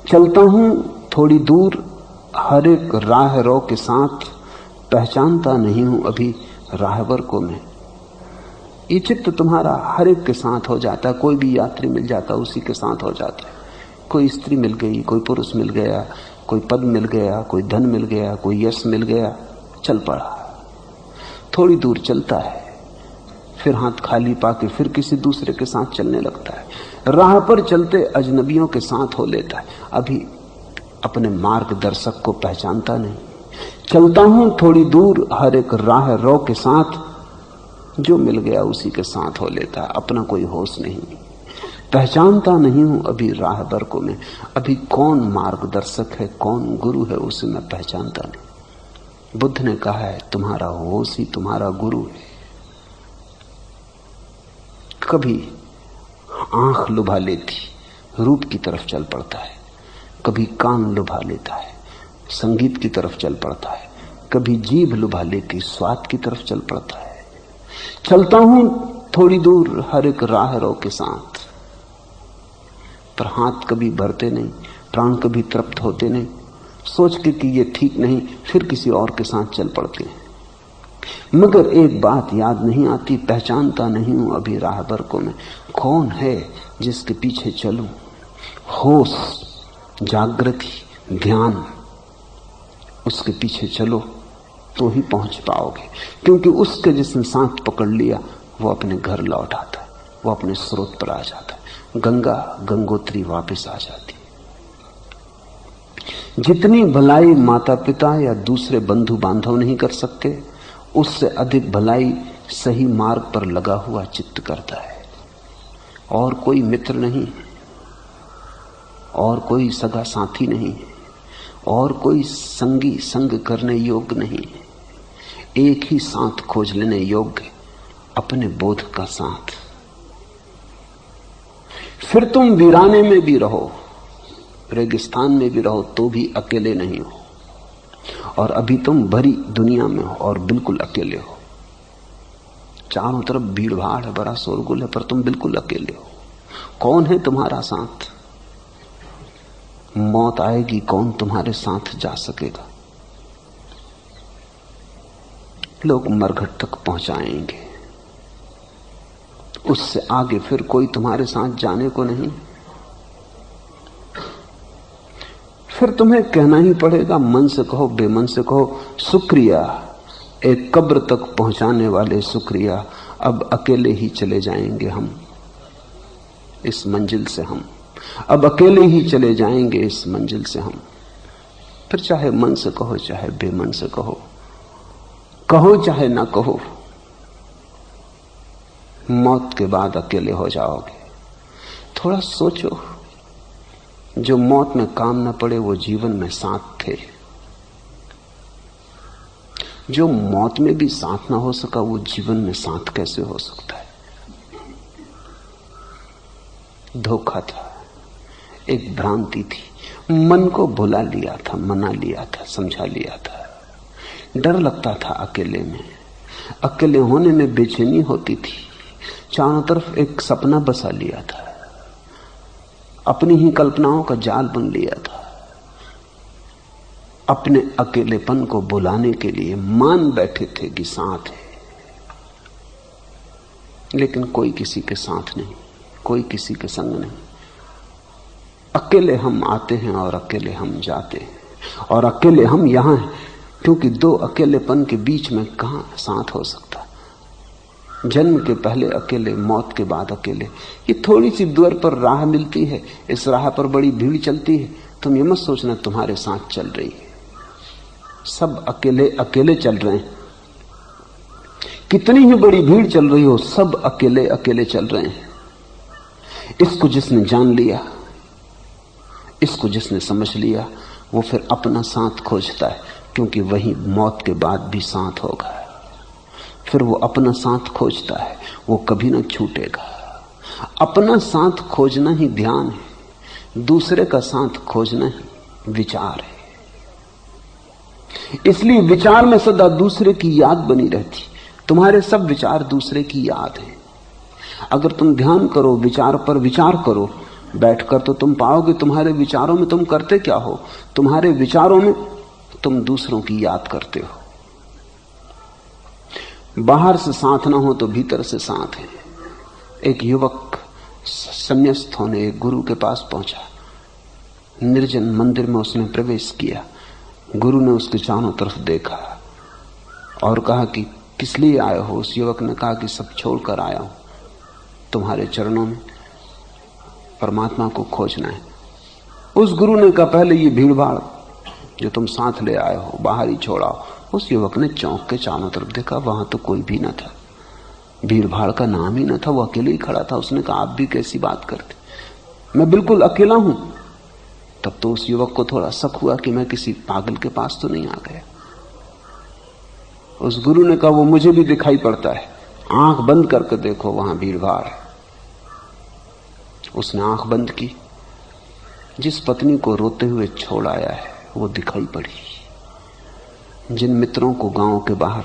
Speaker 2: चलता हूं थोड़ी दूर हर एक राह रो के साथ, पहचानता नहीं हूं अभी राहबर को मैं। ये चित्त तुम्हारा हर एक के साथ हो जाता है। कोई भी यात्री मिल जाता उसी के साथ हो जाता है। कोई स्त्री मिल गई, कोई पुरुष मिल गया, कोई पद मिल गया, कोई धन मिल गया, कोई यश मिल गया, चल पड़ा। थोड़ी दूर चलता है, फिर हाथ खाली पाके फिर किसी दूसरे के साथ चलने लगता है। राह पर चलते अजनबियों के साथ हो लेता है। अभी अपने मार्गदर्शक को पहचानता नहीं। चलता हूं थोड़ी दूर हर एक राह रो के साथ, जो मिल गया उसी के साथ हो लेता, अपना कोई होश नहीं। पहचानता नहीं हूं अभी राह बर को मैं, अभी कौन मार्गदर्शक है कौन गुरु है उसे मैं पहचानता नहीं। बुद्ध ने कहा है तुम्हारा होश ही तुम्हारा गुरु है। कभी आंख लुभा लेती रूप की तरफ चल पड़ता है, कभी कान लुभा लेता है संगीत की तरफ चल पड़ता है, कभी जीभ लुभा लेती स्वाद की तरफ चल पड़ता है। चलता हूं थोड़ी दूर हर एक राह रो के साथ, पर हाथ कभी भरते नहीं, प्राण कभी तृप्त होते नहीं, सोच के कि ये ठीक नहीं, फिर किसी और के साथ चल पड़ते हैं। मगर एक बात याद नहीं आती, पहचानता नहीं हूं अभी राहबर को मैं, कौन है जिसके पीछे चलूं। होश, जागृति, ध्यान, उसके पीछे चलो तो ही पहुंच पाओगे, क्योंकि उसके जिसने साथ पकड़ लिया वो अपने घर लौट आता है, वो अपने स्रोत पर आ जाता है, गंगा गंगोत्री वापस आ जाती। जितनी भलाई माता पिता या दूसरे बंधु बांधव नहीं कर सकते, उससे अधिक भलाई सही मार्ग पर लगा हुआ चित्त करता है। और कोई मित्र नहीं, और कोई सगा साथी नहीं, और कोई संगी संग करने योग्य नहीं। एक ही साथ खोज लेने योग्य, अपने बोध का साथ। फिर तुम वीराने में भी रहो, रेगिस्तान में भी रहो, तो भी अकेले नहीं हो। और अभी तुम भरी दुनिया में हो और बिल्कुल अकेले हो। चारों तरफ भीड़ भाड़ है, बड़ा शोरगुल है, पर तुम बिल्कुल अकेले हो। कौन है तुम्हारा साथ? मौत आएगी, कौन तुम्हारे साथ जा सकेगा? लोग मरघट तक पहुंचाएंगे, उससे आगे फिर कोई तुम्हारे साथ जाने को नहीं। फिर तुम्हें कहना ही पड़ेगा, मन से कहो बेमन से कहो, शुक्रिया, एक कब्र तक पहुंचाने वाले शुक्रिया, अब अकेले ही चले जाएंगे हम इस मंजिल से, हम अब अकेले ही चले जाएंगे इस मंजिल से हम। फिर चाहे मन से कहो चाहे बेमन से कहो, कहो चाहे ना कहो, मौत के बाद अकेले हो जाओगे। थोड़ा सोचो, जो मौत में काम न पड़े वो जीवन में साथ थे, जो मौत में भी साथ ना हो सका वो जीवन में साथ कैसे हो सकता है? धोखा था, एक भ्रांति थी, मन को भुला लिया था, मना लिया था, समझा लिया था। डर लगता था अकेले में, अकेले होने में बेचैनी होती थी, चारों तरफ एक सपना बसा लिया था, अपनी ही कल्पनाओं का जाल बन लिया था। अपने अकेलेपन को बुलाने के लिए मान बैठे थे कि साथ है, लेकिन कोई किसी के साथ नहीं, कोई किसी के संग नहीं। अकेले हम आते हैं और अकेले हम जाते हैं, और अकेले हम यहां हैं, क्योंकि दो अकेलेपन के बीच में कहां साथ हो सकता? जन्म के पहले अकेले, मौत के बाद अकेले। ये थोड़ी सी दूर पर राह मिलती है, इस राह पर बड़ी भीड़ चलती है, तुम ये मत सोचना तुम्हारे साथ चल रही है। सब अकेले अकेले चल रहे हैं, कितनी ही बड़ी भीड़ चल रही हो, सब अकेले अकेले चल रहे हैं। इसको जिसने जान लिया, इसको जिसने समझ लिया, वो फिर अपना साथ खोजता है, क्योंकि वही मौत के बाद भी साथ होगा। फिर वो अपना साथ खोजता है, वो कभी ना छूटेगा। अपना साथ खोजना ही ध्यान है, दूसरे का साथ खोजना ही विचार है। इसलिए विचार में सदा दूसरे की याद बनी रहती। तुम्हारे सब विचार दूसरे की याद है। अगर तुम ध्यान करो, विचार पर विचार करो बैठकर, तो तुम पाओगे तुम्हारे विचारों में तुम करते क्या हो। तुम्हारे विचारों में तुम दूसरों की याद करते हो। बाहर से साथ ना हो तो भीतर से साथ है। एक युवक संन्यास्त होने एक गुरु के पास पहुंचा। निर्जन मंदिर में उसने प्रवेश किया। गुरु ने उसके चारों तरफ देखा और कहा कि किस लिए आए हो? उस युवक ने कहा कि सब छोड़कर आया हूं, तुम्हारे चरणों में परमात्मा को खोजना है। उस गुरु ने कहा पहले ये भीड़ भाड़ जो तुम साथ ले आए हो बाहर ही छोड़ाओ। उस युवक ने चौंक के चारों तरफ देखा, वहां तो कोई भी न था, भीड़ भाड़ का नाम ही न था, वो अकेले ही खड़ा था। उसने कहा आप भी कैसी बात करते, मैं बिल्कुल अकेला हूं। तब तो उस युवक को थोड़ा शक हुआ कि मैं किसी पागल के पास तो नहीं आ गया। उस गुरु ने कहा वो मुझे भी दिखाई पड़ता है, आंख बंद करके देखो वहां भीड़ भाड़ है। उसने आंख बंद की, जिस पत्नी को रोते हुए छोड़ आया है वो दिखाई पड़ी। जिन मित्रों को गांव के बाहर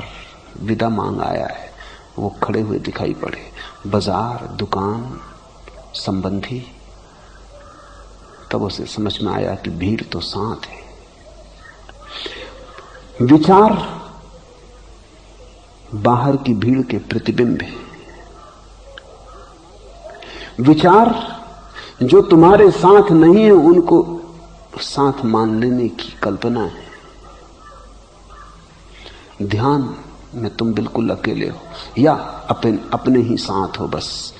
Speaker 2: विदा मांग आया है वो खड़े हुए दिखाई पड़े। बाजार, दुकान, संबंधी। तब उसे समझ में आया कि भीड़ तो साथ है। विचार बाहर की भीड़ के प्रतिबिंब है। विचार जो तुम्हारे साथ नहीं है उनको साथ मान लेने की कल्पना है। ध्यान में तुम बिल्कुल अकेले हो या अपने ही साथ हो। बस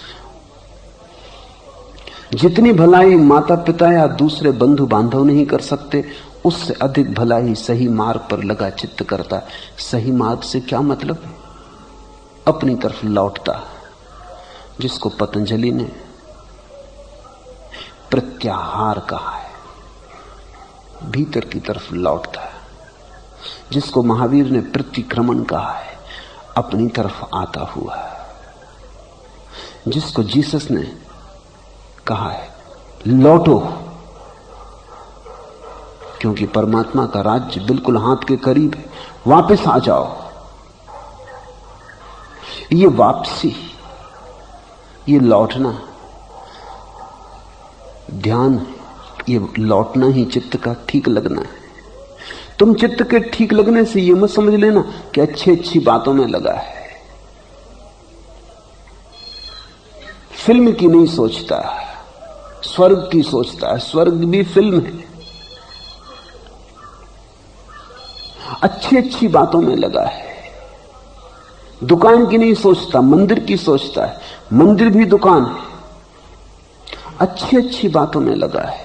Speaker 2: जितनी भलाई माता पिता या दूसरे बंधु बांधव नहीं कर सकते, उससे अधिक भलाई सही मार्ग पर लगा चित्त करता है। सही मार्ग से क्या मतलब? अपनी तरफ लौटता, जिसको पतंजलि ने प्रत्याहार कहा है, भीतर की तरफ लौटता है। जिसको महावीर ने प्रतिक्रमण कहा है, अपनी तरफ आता हुआ। जिसको जीसस ने कहा है लौटो, क्योंकि परमात्मा का राज्य बिल्कुल हाथ के करीब है, वापस आ जाओ। ये वापसी, ये लौटना, ध्यान, ये लौटना ही चित्त का ठीक लगना है। तुम चित्त के ठीक लगने से ये मत समझ लेना कि अच्छी अच्छी बातों में लगा है। फिल्म की नहीं सोचता, स्वर्ग की सोचता है। स्वर्ग भी फिल्म है। अच्छी अच्छी बातों में लगा है। दुकान की नहीं सोचता, मंदिर की सोचता है। मंदिर भी दुकान है। अच्छी अच्छी बातों में लगा है।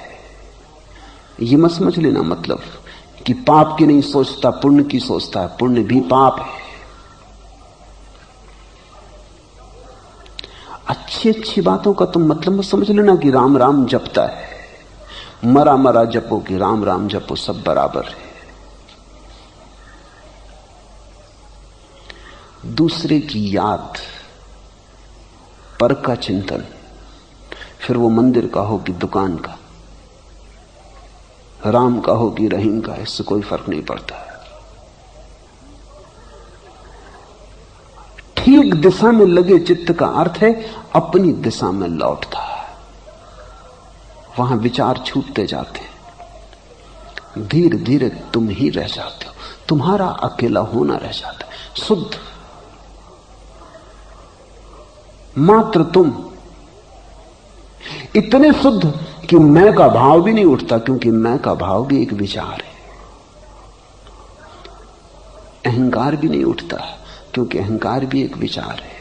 Speaker 2: ये मत समझ लेना मतलब कि पाप की नहीं सोचता, पुण्य की सोचता है। पुण्य भी पाप है। अच्छी अच्छी बातों का तुम मतलब मत समझ लेना कि राम राम जपता है। मरा मरा जपो कि राम राम जपो, सब बराबर है। दूसरे की याद, पर का चिंतन, फिर वो मंदिर का हो कि दुकान का, राम का हो कि रहीम का, इससे कोई फर्क नहीं पड़ता। ठीक दिशा में लगे चित्त का अर्थ है अपनी दिशा में लौटता। वहां विचार छूटते जाते हैं। धीरे धीरे तुम ही रह जाते हो। तुम्हारा अकेला होना रह जाता है। शुद्ध, मात्र तुम, इतने शुद्ध कि मैं का भाव भी नहीं उठता, क्योंकि मैं का भाव भी एक विचार है। अहंकार भी नहीं उठता, क्योंकि अहंकार भी एक विचार है।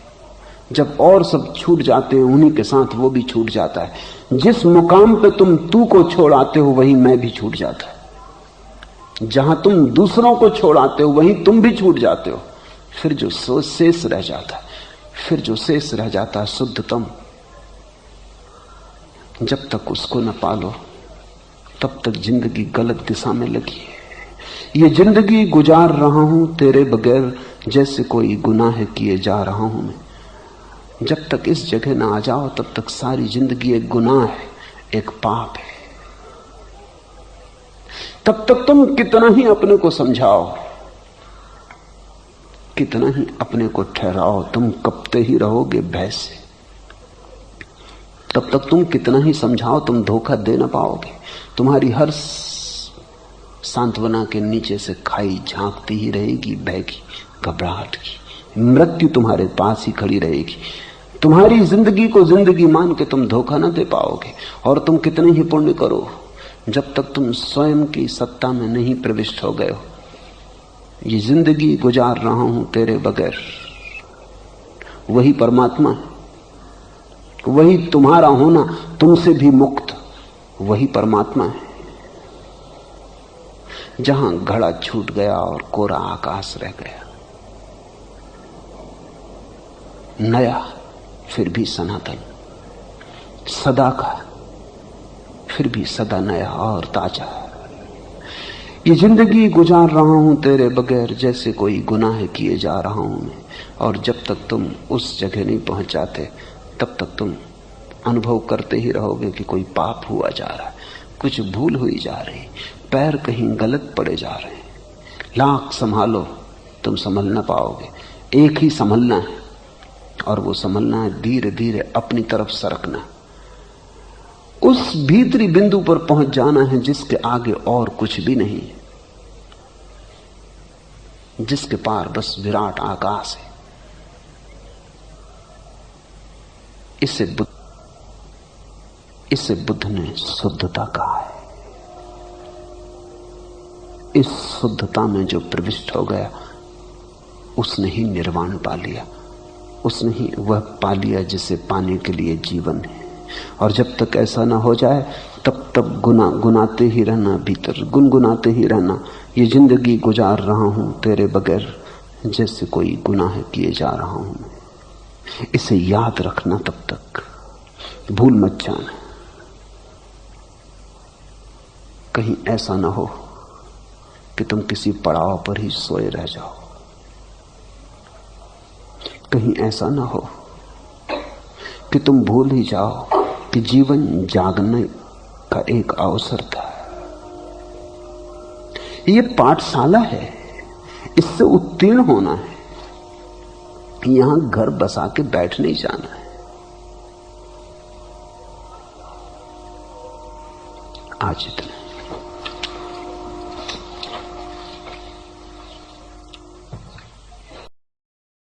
Speaker 2: जब और सब छूट जाते हैं, उन्हीं के साथ वो भी छूट जाता है। जिस मुकाम पे तुम तू को छोड़ाते हो, वहीं मैं भी छूट जाता है। जहां तुम दूसरों को छोड़ाते हो, वहीं तुम भी छूट जाते हो। फिर जो शेष रह जाता है, फिर जो शेष रह जाता है शुद्धतम, जब तक उसको न पालो तब तक जिंदगी गलत दिशा में लगी है। ये जिंदगी गुजार रहा हूं तेरे बगैर, जैसे कोई गुनाह किए जा रहा हूं मैं। जब तक इस जगह ना आ जाओ तब तक सारी जिंदगी एक गुनाह है, एक पाप है। तब तक तुम कितना ही अपने को समझाओ, कितना ही अपने को ठहराओ, तुम कपते ही रहोगे भय से। तब तक तुम कितना ही समझाओ, तुम धोखा दे ना पाओगे। तुम्हारी हर सांत्वना के नीचे से खाई झांकती ही रहेगी, भय की, घबराहट की। मृत्यु तुम्हारे पास ही खड़ी रहेगी। तुम्हारी जिंदगी को जिंदगी मान के तुम धोखा ना दे पाओगे। और तुम कितने ही पुण्य करो, जब तक तुम स्वयं की सत्ता में नहीं प्रविष्ट हो गए हो। ये जिंदगी गुजार रहा हूं तेरे बगैर, वही परमात्मा है। वही तुम्हारा होना, तुमसे भी मुक्त, वही परमात्मा है। जहां घड़ा छूट गया और कोरा आकाश रह गया। नया फिर भी सनातन, सदा का फिर भी सदा नया और ताजा। ये जिंदगी गुजार रहा हूं तेरे बगैर जैसे कोई गुनाह किए जा रहा हूं मैं। और जब तक तुम उस जगह नहीं पहुंच जाते तब तक तुम अनुभव करते ही रहोगे कि कोई पाप हुआ जा रहा है, कुछ भूल हुई जा रही, पैर कहीं गलत पड़े जा रहे हैं। लाख संभालो तुम संभल ना पाओगे। एक ही संभलना है और वो संभलना है धीरे धीरे अपनी तरफ सरकना, उस भीतरी बिंदु पर पहुंच जाना है जिसके आगे और कुछ भी नहीं है, जिसके पार बस विराट आकाश है। इसे बुद्ध ने शुद्धता कहा है। इस शुद्धता में जो प्रविष्ट हो गया उसने ही निर्वाण पा लिया, उसने ही वह पा लिया जिसे पाने के लिए जीवन है। और जब तक ऐसा ना हो जाए तब तक गुनाते ही रहना, भीतर गुनगुनाते ही रहना, ये जिंदगी गुजार रहा हूं तेरे बगैर जैसे कोई गुनाह किए जा रहा हूं मैं। इसे याद रखना, तब तक भूल मत जाना। कहीं ऐसा ना हो कि तुम किसी पड़ाव पर ही सोए रह जाओ, कहीं ऐसा ना हो कि तुम भूल ही जाओ कि जीवन जागने का एक अवसर था। ये पाठशाला है, इससे उत्तीर्ण होना है, यहां घर बसा के बैठ नहीं जाना है। आज इतना।